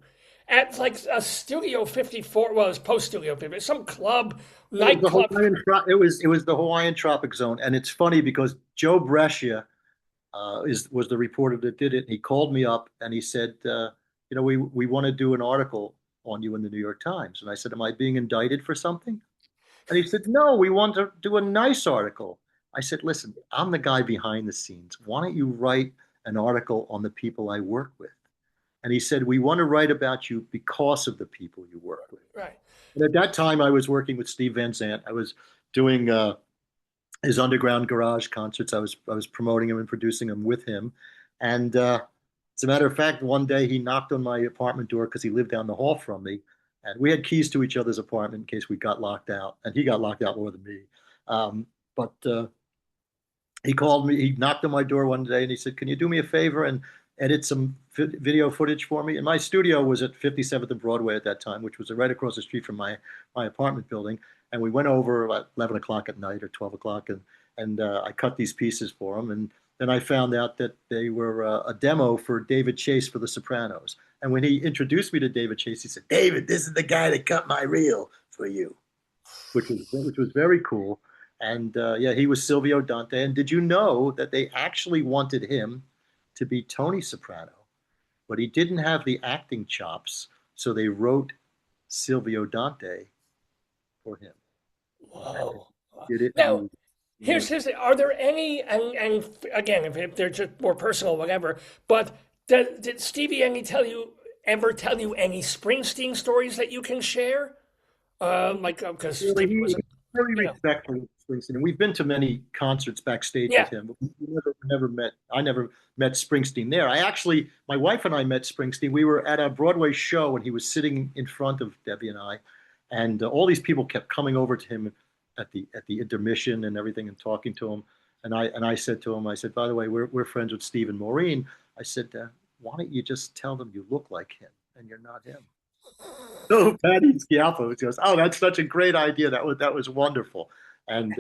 Speaker 1: at like a Studio 54, well, it's post Studio 50, some club, nightclub.
Speaker 2: It was the Hawaiian Tropic Zone, and it's funny because Joe Brescia was the reporter that did it. He called me up and he said, we want to do an article on you in the New York Times. And I said, "Am I being indicted for something?" And he said, "No, we want to do a nice article." I said, "Listen, I'm the guy behind the scenes. Why don't you write an article on the people I work with?" And he said, "We want to write about you because of the people you work with."
Speaker 1: Right.
Speaker 2: And at that time, I was working with Steve Van Zandt. I was doing his underground garage concerts. I was promoting him and producing them with him. And as a matter of fact, one day he knocked on my apartment door because he lived down the hall from me, and we had keys to each other's apartment in case we got locked out. And he got locked out more than me. But he called me. He knocked on my door one day and he said, "Can you do me a favor and edit some video footage for me?" And my studio was at 57th and Broadway at that time, which was right across the street from my apartment building. And we went over at 11 o'clock at night or 12 o'clock, and I cut these pieces for him. And then I found out that they were a demo for David Chase for The Sopranos. And when he introduced me to David Chase, he said, "David, this is the guy that cut my reel for you," which was very cool. And yeah, he was Silvio Dante. And did you know that they actually wanted him to be Tony Soprano, but he didn't have the acting chops, so they wrote Silvio Dante for him.
Speaker 1: Whoa.
Speaker 2: Did it?
Speaker 1: Now, here's are there any, and again, if they're just more personal, whatever, but did Stevie ever tell you any Springsteen stories that you can share? Because Stevie was
Speaker 2: very respectful of Springsteen, and we've been to many concerts backstage with him, but we never met. I never met Springsteen there. My wife and I met Springsteen. We were at a Broadway show, and he was sitting in front of Debbie and I, and all these people kept coming over to him at the intermission and everything, and talking to him. And I said to him, I said, "By the way, we're friends with Steve and Maureen." I said, "Why don't you just tell them you look like him and you're not him?" So Patty Schiaffo goes, "Oh, that's such a great idea. That was wonderful." And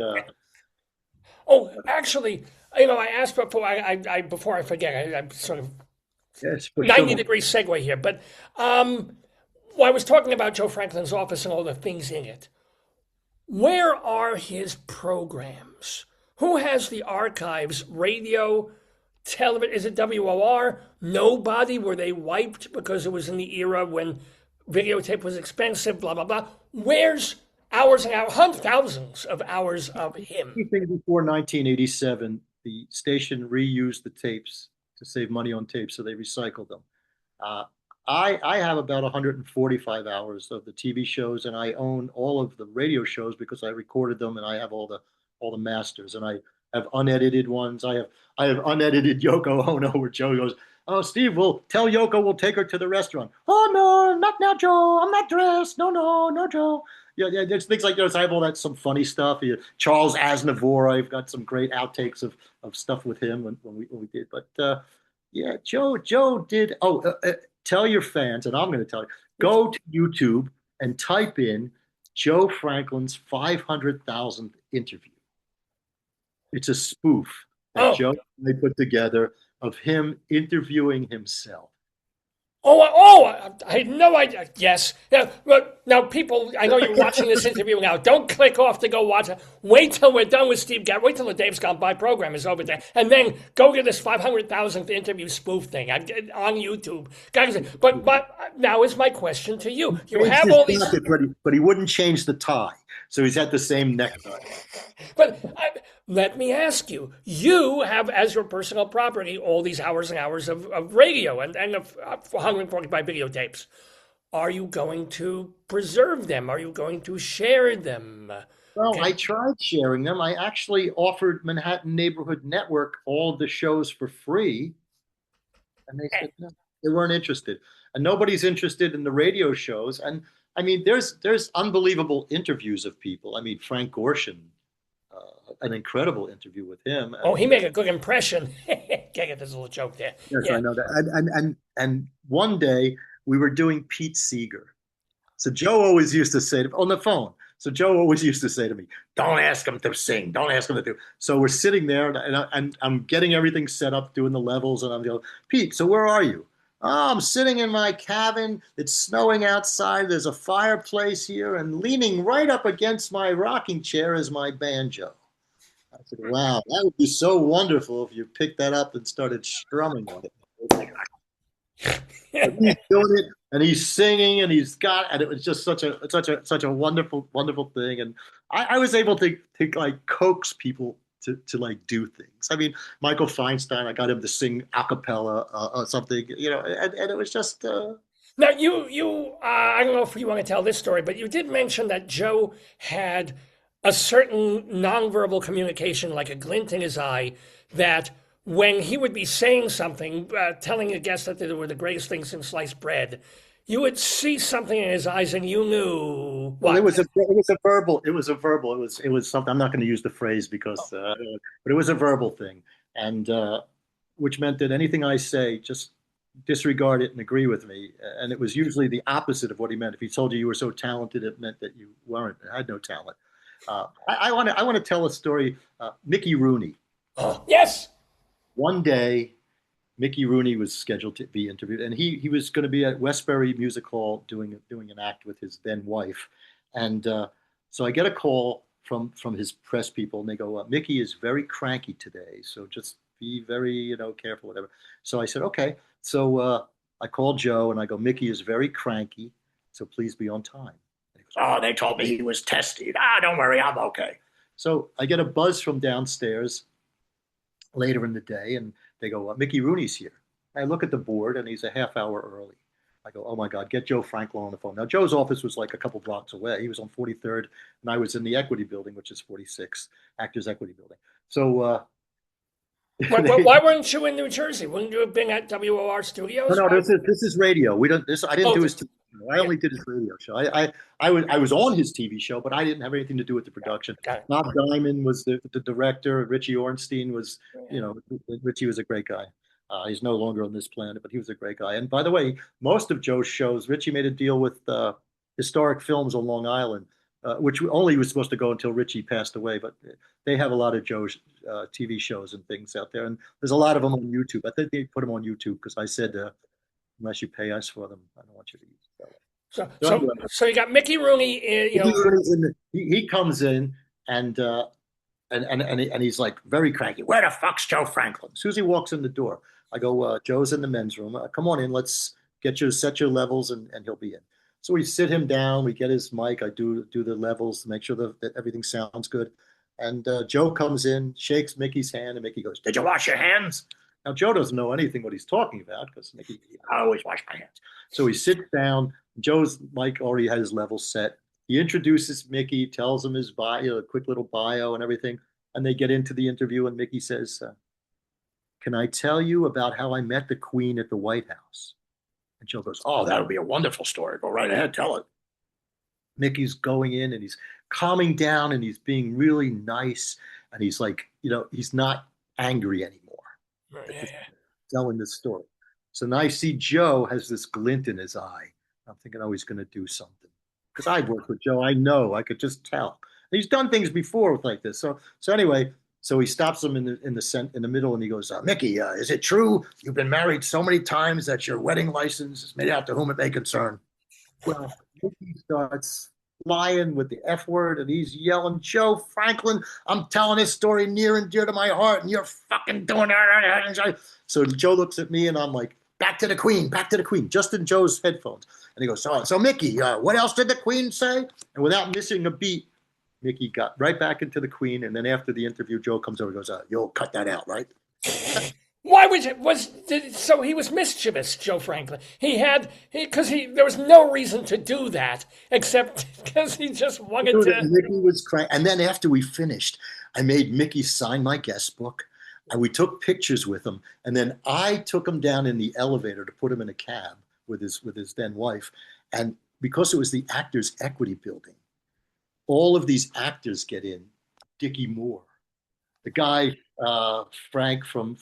Speaker 1: oh, actually, I asked before before I forget. I'm sort of 90-degree segue here, but I was talking about Joe Franklin's office and all the things in it. Where are his programs? Who has the archives? Radio, television? Is it WOR? Nobody? Were they wiped because it was in the era when videotape was expensive? Blah blah blah. Where's hours and hours, thousands of hours of him?
Speaker 2: Anything before 1987, the station reused the tapes to save money on tapes, so they recycled them. I have about 145 hours of the TV shows, and I own all of the radio shows because I recorded them, and I have all the masters, and I have unedited ones. I have unedited Yoko Ono where Joe goes, "Oh, Steve, we'll tell Yoko we'll take her to the restaurant." "Oh no, not now, Joe. I'm not dressed. No, Joe." Yeah. There's things like those. I have all that, some funny stuff. Charles Aznavour, I've got some great outtakes of stuff with him when we did. But yeah, Joe did. Tell your fans, and I'm going to tell you, go to YouTube and type in Joe Franklin's 500,000th interview. It's a spoof that Joe and I put together of him interviewing himself.
Speaker 1: I had no idea. Yes. Now, people, I know you're watching this interview now. Don't click off to go watch it. Wait till we're done with Steve Garrin. Wait till the Dave's Gone By program is over there. And then go get this 500,000th interview spoof thing on YouTube. Guys, but now is my question to you. You have all these...
Speaker 2: But he wouldn't change the tie. So he's had the same necktie.
Speaker 1: But let me ask you, you have as your personal property all these hours and hours of radio and of 145 videotapes. Are you going to preserve them? Are you going to share them?
Speaker 2: Well,
Speaker 1: Okay.
Speaker 2: I tried sharing them. I actually offered Manhattan Neighborhood Network all the shows for free, and they said no, they weren't interested. And nobody's interested in the radio shows. And I mean, there's unbelievable interviews of people. I mean, Frank Gorshin, an incredible interview with him.
Speaker 1: Oh, he
Speaker 2: And
Speaker 1: made a good impression. Can't get this little joke there.
Speaker 2: yes, I
Speaker 1: Yeah.
Speaker 2: know that. And one day we were doing Pete Seeger. So Joe always used to say on the phone. So Joe always used to say to me, "Don't ask him to sing. Don't ask him to do." So we're sitting there, and I'm getting everything set up, doing the levels, and I'm going, "Pete, so where are you?" "Oh, I'm sitting in my cabin. It's snowing outside. There's a fireplace here, and leaning right up against my rocking chair is my banjo." I said, "Wow, that would be so wonderful if you picked that up and started strumming on it." But he's doing it, and he's singing, and and it was just such a wonderful thing. And I was able to like coax people to like do things. I mean, Michael Feinstein, I got him to sing a cappella or something, and it was just.
Speaker 1: Now, I don't know if you want to tell this story, but you did mention that Joe had a certain nonverbal communication, like a glint in his eye, that when he would be saying something, telling a guest that they were the greatest thing since sliced bread, you would see something in his eyes and you knew
Speaker 2: Well,
Speaker 1: what.
Speaker 2: it was a verbal, it was something. I'm not going to use the phrase because, but it was a verbal thing, and which meant that anything I say, just disregard it and agree with me. And it was usually the opposite of what he meant. If he told you you were so talented, it meant that you weren't, had no talent. I want to tell a story. Mickey Rooney.
Speaker 1: Oh, yes.
Speaker 2: One day, Mickey Rooney was scheduled to be interviewed, and he was going to be at Westbury Music Hall doing an act with his then wife, and so I get a call from his press people, and they go, "Mickey is very cranky today, so just be very careful, whatever." So I said, "Okay." So I called Joe and I go, "Mickey is very cranky, so please be on time." And he goes, "Oh, they told me he was testy. Ah, don't worry, I'm okay." So I get a buzz from downstairs later in the day, and they go, "Mickey Rooney's here." I look at the board, and he's a half hour early. I go, "Oh my God, get Joe Franklin on the phone." Now, Joe's office was like a couple blocks away. He was on 43rd, and I was in the Equity Building, which is 46, Actors Equity Building. So
Speaker 1: Why weren't you in New Jersey? Wouldn't you have been at WOR Studios?
Speaker 2: no, this is radio. We don't. This I didn't do his TV show. I only did his radio show. I was on his TV show, but I didn't have anything to do with the production. Bob Diamond was the director. Richie Ornstein was, Richie was a great guy. He's no longer on this planet, but he was a great guy. And by the way, most of Joe's shows, Richie made a deal with Historic Films on Long Island, which only was supposed to go until Richie passed away. But they have a lot of Joe's TV shows and things out there, and there's a lot of them on YouTube. I think they put them on YouTube because I said, unless you pay us for them, I don't want you to use them.
Speaker 1: So you got Mickey Rooney.
Speaker 2: He comes in and he's like very cranky. "Where the fuck's Joe Franklin?" As soon as he walks in the door, I go, "Joe's in the men's room. Come on in. Let's set your levels, and he'll be in." So we sit him down. We get his mic. I do the levels to make sure that everything sounds good. And Joe comes in, shakes Mickey's hand, and Mickey goes, "Did you wash your hands?" Now, Joe doesn't know anything what he's talking about because Mickey, "I always wash my hands." So he sits down. Joe's mic already had his level set. He introduces Mickey, tells him his bio, a quick little bio and everything. And they get into the interview, and Mickey says, "Can I tell you about how I met the Queen at the White House?" And Joe goes, "Oh, that would be a wonderful story. Go right ahead, tell it." Mickey's going in, and he's calming down, and he's being really nice. And he's like, he's not angry anymore. Telling this story. So now I see Joe has this glint in his eye. I'm thinking, oh, he's going to do something. Because I've worked with Joe. I know. I could just tell. And he's done things before like this. So anyway, so he stops him in the middle, and he goes, "Mickey, is it true you've been married so many times that your wedding license is made out to whom it may concern?" Well, Mickey starts flying with the F word, and he's yelling, "Joe Franklin, I'm telling this story near and dear to my heart, and you're fucking doing that." So Joe looks at me, and I'm like, back to the Queen, just in Joe's headphones. And he goes, so Mickey, what else did the Queen say?" And without missing a beat, Mickey got right back into the Queen, and then after the interview, Joe comes over and goes, "You'll cut that out, right?"
Speaker 1: Why so he was mischievous, Joe Franklin. There was no reason to do that except because he just wanted
Speaker 2: Knew that
Speaker 1: to.
Speaker 2: Mickey was crying, and then after we finished, I made Mickey sign my guest book, and we took pictures with him, and then I took him down in the elevator to put him in a cab with his then wife, and because it was the Actors Equity Building, all of these actors get in. Dickie Moore, the guy Frank from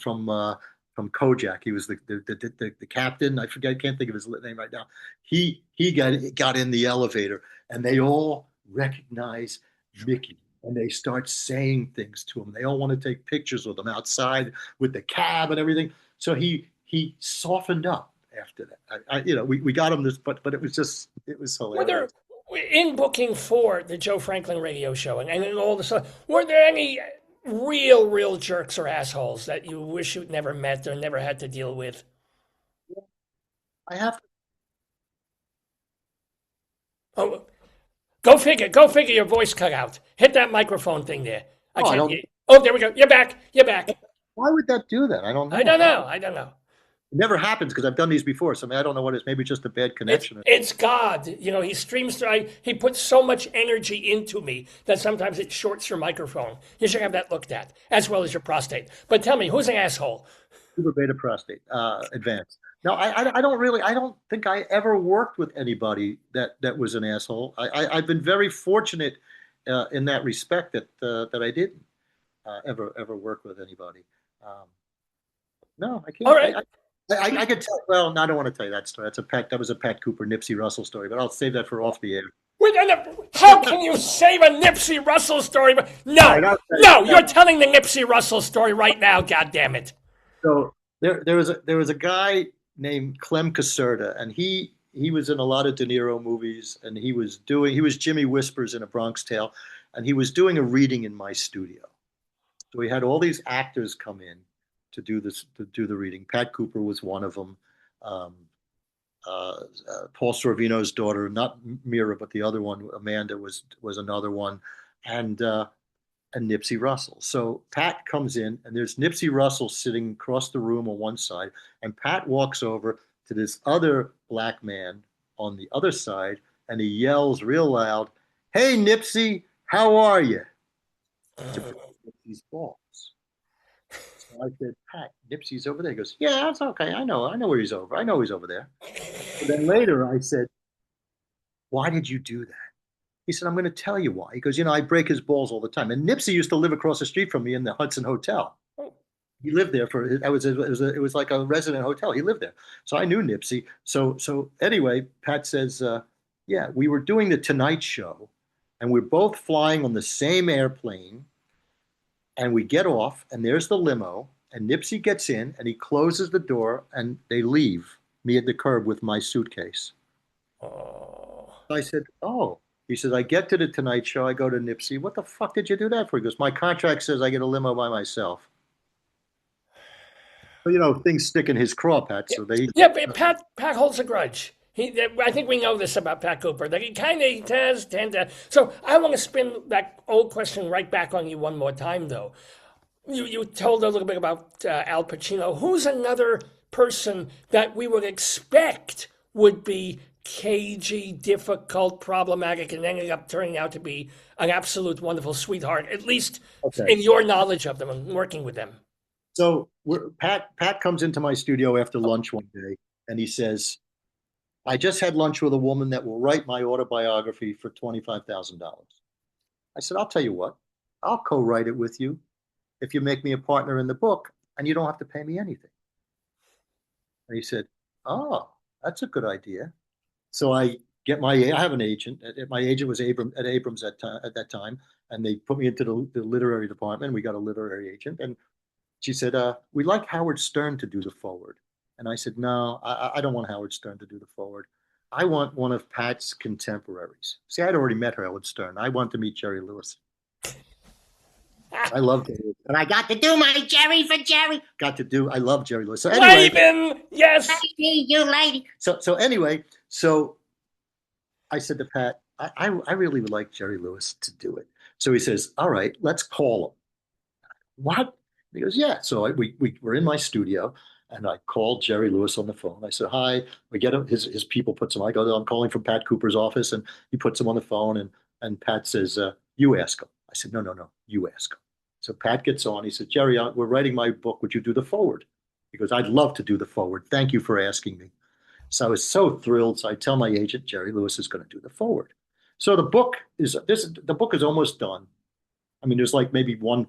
Speaker 2: Kojak. He was the captain. I forget. I can't think of his name right now. He got in the elevator, and they all recognize Mickey, and they start saying things to him. They all want to take pictures with him outside with the cab and everything. So he softened up after that. We got him this, but it was hilarious.
Speaker 1: In booking for the Joe Franklin radio show and all the stuff, were there any real jerks or assholes that you wish you'd never met or never had to deal with?
Speaker 2: I have to.
Speaker 1: Oh, go figure. Go figure. Your voice cut out. Hit that microphone thing there. I can't. Oh, there we go. You're back. You're back.
Speaker 2: Why would that do that? I don't know.
Speaker 1: I don't know.
Speaker 2: It never happens because I've done these before. So I don't know what it is. Maybe just a bad connection.
Speaker 1: It's God. He streams through. He puts so much energy into me that sometimes it shorts your microphone. You should have that looked at, as well as your prostate. But tell me, who's an asshole?
Speaker 2: Super beta prostate, advanced. No, I don't think I ever worked with anybody that was an asshole. I've been very fortunate in that respect that I didn't ever work with anybody. No, I can't.
Speaker 1: All right.
Speaker 2: I could tell. Well, no, I don't want to tell you that story. That was a Pat Cooper, Nipsey Russell story, but I'll save that for off the air.
Speaker 1: How can you save a Nipsey Russell story? No, you're telling the Nipsey Russell story right now. God damn it!
Speaker 2: So there was a guy named Clem Caserta, and he was in a lot of De Niro movies, and he was Jimmy Whispers in A Bronx Tale, and he was doing a reading in my studio. So we had all these actors come in to do the reading. Pat Cooper was one of them. Paul Sorvino's daughter, not Mira, but the other one, Amanda, was another one, and Nipsey Russell. So Pat comes in, and there's Nipsey Russell sitting across the room on one side, and Pat walks over to this other black man on the other side, and he yells real loud, "Hey, Nipsey, how are you?" To Nipsey's balls. I said, "Pat, Nipsey's over there." He goes, "Yeah, that's okay. I know where he's over. I know he's over there." But then later I said, "Why did you do that?" He said, "I'm going to tell you why." He goes, "I break his balls all the time." And Nipsey used to live across the street from me in the Hudson Hotel. He lived there it was like a resident hotel. He lived there. So I knew Nipsey. So anyway, Pat says, "Yeah, we were doing the Tonight Show, and we're both flying on the same airplane. And we get off, and there's the limo, and Nipsey gets in, and he closes the door, and they leave me at the curb with my suitcase."
Speaker 1: Oh.
Speaker 2: I said, "Oh." He says, "I get to the Tonight Show. I go to Nipsey. What the fuck did you do that for?" He goes, "My contract says I get a limo by myself." So, things stick in his craw, Pat. So
Speaker 1: but Pat holds a grudge. I think we know this about Pat Cooper, that he kind of does tend to. So I want to spin that old question right back on you one more time, though. You told a little bit about Al Pacino. Who's another person that we would expect would be cagey, difficult, problematic, and ended up turning out to be an absolute wonderful sweetheart, at least in your knowledge of them and working with them?
Speaker 2: So Pat comes into my studio after lunch one day, and he says, "I just had lunch with a woman that will write my autobiography for $25,000. I said, "I'll tell you what, I'll co-write it with you if you make me a partner in the book, and you don't have to pay me anything." And he said, "Oh, that's a good idea." So I have an agent. My agent was at Abrams at that time, and they put me into the literary department. We got a literary agent, and she said, "We'd like Howard Stern to do the forward." And I said, "No, I don't want Howard Stern to do the forward. I want one of Pat's contemporaries." See, I'd already met Howard Stern. I want to meet Jerry Lewis. I loved it. And I got to do my Jerry for Jerry. I love Jerry Lewis. So anyway,
Speaker 1: Laban, yes.
Speaker 2: Lady, you lady. So anyway, I said to Pat, I really would like Jerry Lewis to do it. So he says, all right, let's call him. What? He goes, yeah. So we were in my studio and I called Jerry Lewis on the phone. I said, hi. We get him, his people puts him, I go, I'm calling from Pat Cooper's office, and he puts him on the phone, and Pat says, you ask him. I said, no, no, no, you ask him. So Pat gets on. He said, Jerry, we're writing my book. Would you do the forward? He goes, I'd love to do the forward. Thank you for asking me. So I was so thrilled. So I tell my agent, Jerry Lewis is going to do the forward. So the book is almost done. I mean, there's like maybe we're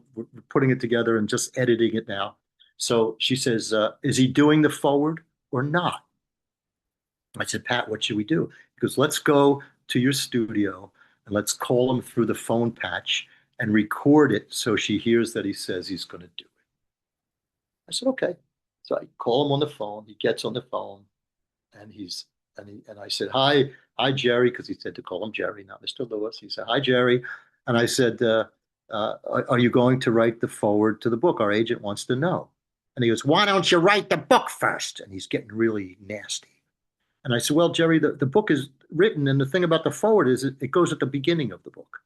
Speaker 2: putting it together and just editing it now. So she says, is he doing the forward or not? I said, Pat, what should we do? He goes, let's go to your studio and let's call him through the phone patch and record it so she hears that he says he's going to do it. I said, okay. So I call him on the phone. He gets on the phone, and I said, hi, Jerry, because he said to call him Jerry, not Mr. Lewis. He said, hi, Jerry. And I said, are you going to write the forward to the book? Our agent wants to know. And he goes, why don't you write the book first? And he's getting really nasty. And I said, well, Jerry, the book is written, and the thing about the forward is it goes at the beginning of the book.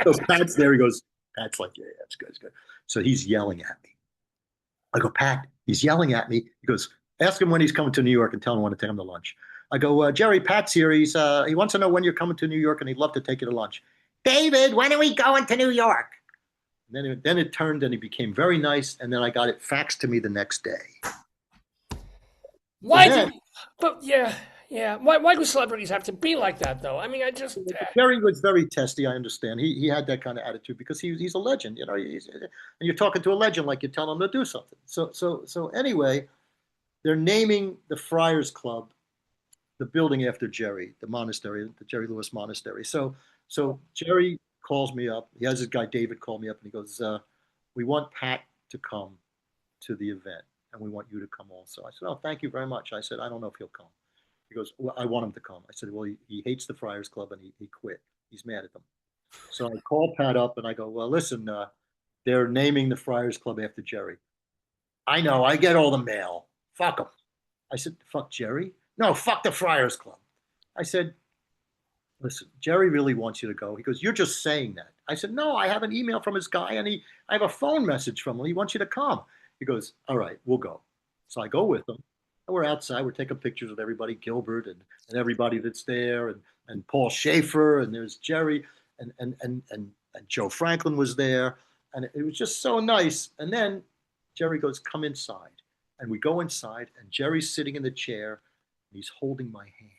Speaker 2: So Pat's there. He goes, Pat's like, yeah, that's good, that's good. So he's yelling at me. I go, Pat, he's yelling at me. He goes, ask him when he's coming to New York and tell him I want to take him to lunch. I go, Jerry, Pat's here. He wants to know when you're coming to New York, and he'd love to take you to lunch. David, when are we going to New York? And then it turned, and he became very nice, and then I got it faxed to me the next day.
Speaker 1: Why do, but yeah, yeah. Why do celebrities have to be like that, though? I mean, I just
Speaker 2: Jerry was very testy. I understand. He had that kind of attitude because he's a legend. You know, and you're talking to a legend like you tell him to do something. So anyway, they're naming the Friars Club, the building after Jerry, the monastery, the Jerry Lewis Monastery. So Jerry calls me up. He has his guy David call me up, and he goes, "We want Pat to come to the event, and we want you to come also." I said, "Oh, thank you very much." I said, "I don't know if he'll come." He goes, "Well, I want him to come." I said, "Well, he hates the Friars Club, and he quit. He's mad at them." So I call Pat up, and I go, "Well, listen, they're naming the Friars Club after Jerry." "I know. I get all the mail. Fuck them." I said, "Fuck Jerry? No, fuck the Friars Club." I said, "Listen, Jerry really wants you to go." He goes, "You're just saying that." I said, "No, I have an email from his guy, and I have a phone message from him. He wants you to come." He goes, "All right, we'll go." So I go with him. And we're outside. We're taking pictures with everybody, Gilbert and everybody that's there, and Paul Schaefer, and there's Jerry, and Joe Franklin was there. And it was just so nice. And then Jerry goes, "Come inside." And we go inside, and Jerry's sitting in the chair, and he's holding my hand.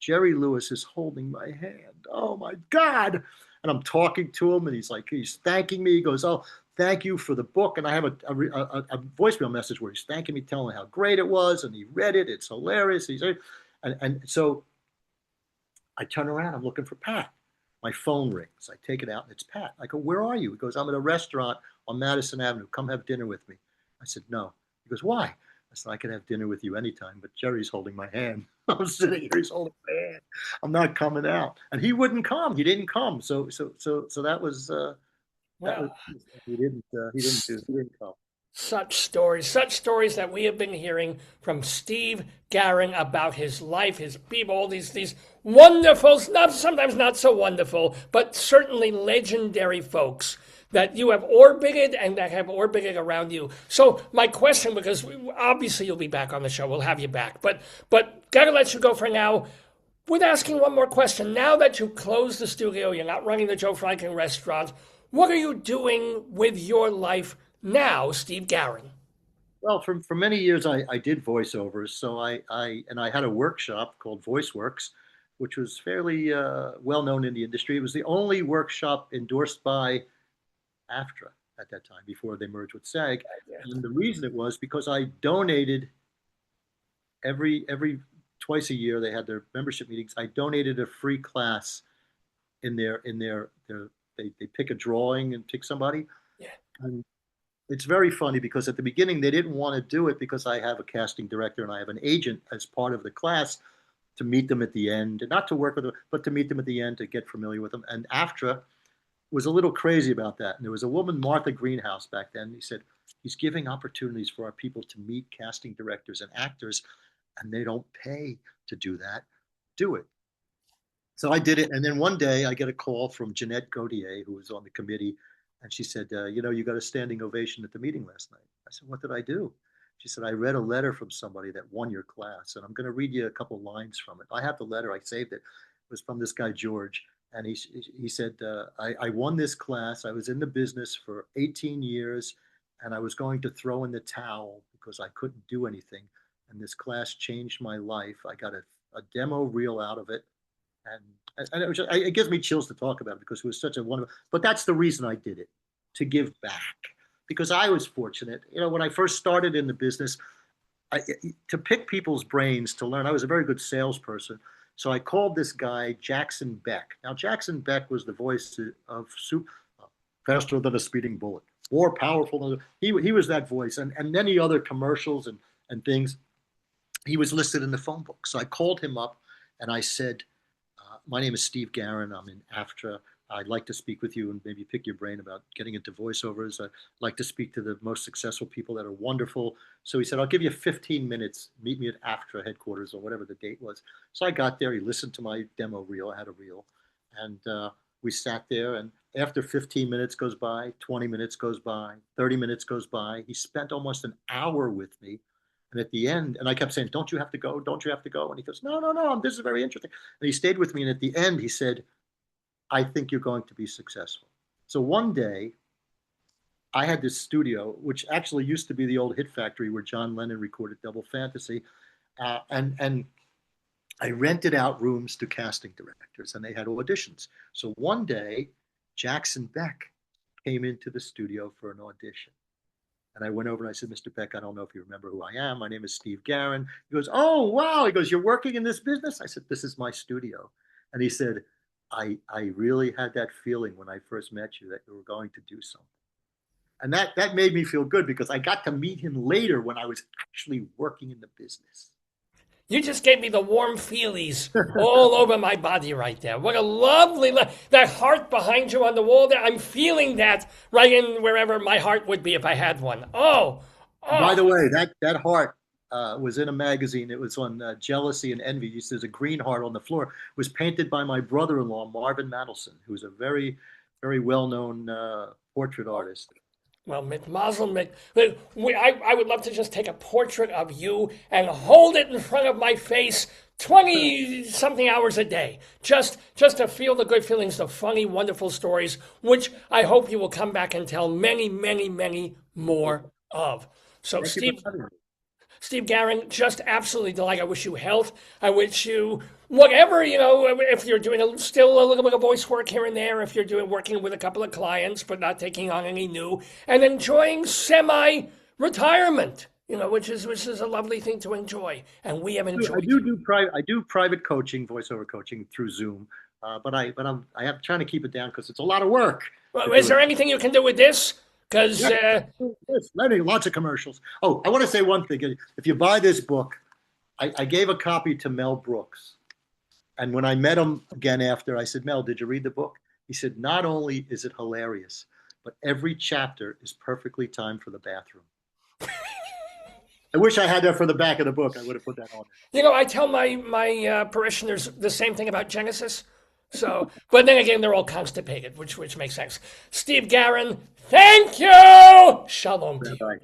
Speaker 2: Jerry Lewis is holding my hand. Oh my God. And I'm talking to him, and he's thanking me. He goes, "Oh, thank you for the book." And I have a voicemail message where he's thanking me, telling me how great it was. And he read it. It's hilarious. And so I turn around. I'm looking for Pat. My phone rings. I take it out, and it's Pat. I go, "Where are you?" He goes, "I'm at a restaurant on Madison Avenue. Come have dinner with me." I said, "No." He goes, "Why?" I said, "I can have dinner with you anytime, but Jerry's holding my hand." I'm sitting here, he's holding my hand. I'm not coming out. And he wouldn't come. He didn't come. So that was
Speaker 1: well,
Speaker 2: he didn't come.
Speaker 1: such stories that we have been hearing from Steve Garrin about his life, his people, all these wonderful, not sometimes not so wonderful, but certainly legendary folks that you have orbited and that have orbited around you. So my question, because obviously you'll be back on the show, we'll have you back, but gotta let you go for now. With asking one more question, now that you closed the studio, you're not running the Joe Franklin restaurant, what are you doing with your life now, Steve Garrin?
Speaker 2: Well, for many years I did voiceovers. So I had a workshop called VoiceWorks, which was fairly well known in the industry. It was the only workshop endorsed by AFTRA at that time before they merged with SAG. And the reason it was because I donated every twice a year. They had their membership meetings. I donated a free class in their they pick a drawing and pick somebody.
Speaker 1: Yeah.
Speaker 2: And it's very funny because at the beginning they didn't want to do it because I have a casting director and I have an agent as part of the class to meet them at the end, and not to work with them, but to meet them at the end to get familiar with them. And AFTRA was a little crazy about that. And there was a woman, Martha Greenhouse, back then. He said, he's giving opportunities for our people to meet casting directors and actors, and they don't pay to do that. Do it. So I did it, and then one day I get a call from Jeanette Gautier, who was on the committee, and she said, you got a standing ovation at the meeting last night. I said, what did I do? She said, I read a letter from somebody that won your class, and I'm going to read you a couple lines from it. I have the letter. I saved it. It was from this guy, George. And he said, I won this class. I was in the business for 18 years, and I was going to throw in the towel because I couldn't do anything. And this class changed my life. I got a demo reel out of it. And it gives me chills to talk about it because it was such a wonderful, but that's the reason I did it, to give back. Because I was fortunate, when I first started in the business, to pick people's brains, to learn. I was a very good salesperson. So I called this guy, Jackson Beck. Now, Jackson Beck was the voice of faster than a speeding bullet, more powerful than, he was that voice, and many other commercials and things. He was listed in the phone book. So I called him up and I said, my name is Steve Garrin. I'm in AFTRA. I'd like to speak with you and maybe pick your brain about getting into voiceovers. I'd like to speak to the most successful people that are wonderful. So he said, I'll give you 15 minutes. Meet me at AFTRA headquarters or whatever the date was. So I got there. He listened to my demo reel. I had a reel. And we sat there. And after 15 minutes goes by, 20 minutes goes by, 30 minutes goes by. He spent almost an hour with me. And at the end, and I kept saying, don't you have to go? Don't you have to go? And he goes, no, this is very interesting. And he stayed with me. And at the end, he said, I think you're going to be successful. So one day, I had this studio, which actually used to be the old Hit Factory where John Lennon recorded Double Fantasy. And I rented out rooms to casting directors, and they had auditions. So one day, Jackson Beck came into the studio for an audition. And I went over and I said, Mr. Beck, I don't know if you remember who I am. My name is Steve Garrin. He goes, oh, wow. He goes, you're working in this business? I said, this is my studio. And he said, I really had that feeling when I first met you that you were going to do something. And that made me feel good because I got to meet him later when I was actually working in the business.
Speaker 1: You just gave me the warm feelies all over my body right there. What a lovely, that heart behind you on the wall there. I'm feeling that right in wherever my heart would be if I had one. Oh.
Speaker 2: By the way, that heart was in a magazine. It was on Jealousy and Envy. There's a green heart on the floor. It was painted by my brother-in-law, Marvin Mandelson, who's a very, very well-known portrait artist.
Speaker 1: Well, Mazel, I would love to just take a portrait of you and hold it in front of my face 20-something hours a day, just to feel the good feelings, the funny, wonderful stories, which I hope you will come back and tell many, many, many more of. So, Steve Garrin, just absolutely delighted. I wish you health. I wish you whatever, if you're doing still a little bit of voice work here and there, if you're working with a couple of clients, but not taking on any new, and enjoying semi-retirement, which is a lovely thing to enjoy. And we have enjoyed.
Speaker 2: I do private coaching, voiceover coaching through Zoom, but I'm trying to keep it down because it's a lot of work.
Speaker 1: Well, is there anything you can do with this? Because
Speaker 2: lots of commercials. Oh, I want to say one thing. If you buy this book, I gave a copy to Mel Brooks. And when I met him again after, I said, Mel, did you read the book? He said, not only is it hilarious, but every chapter is perfectly timed for the bathroom. I wish I had that for the back of the book. I would have put that on there.
Speaker 1: I tell my parishioners the same thing about Genesis. So, but then again, they're all constipated, which makes sense. Steve Garrin, thank you. Shalom to you.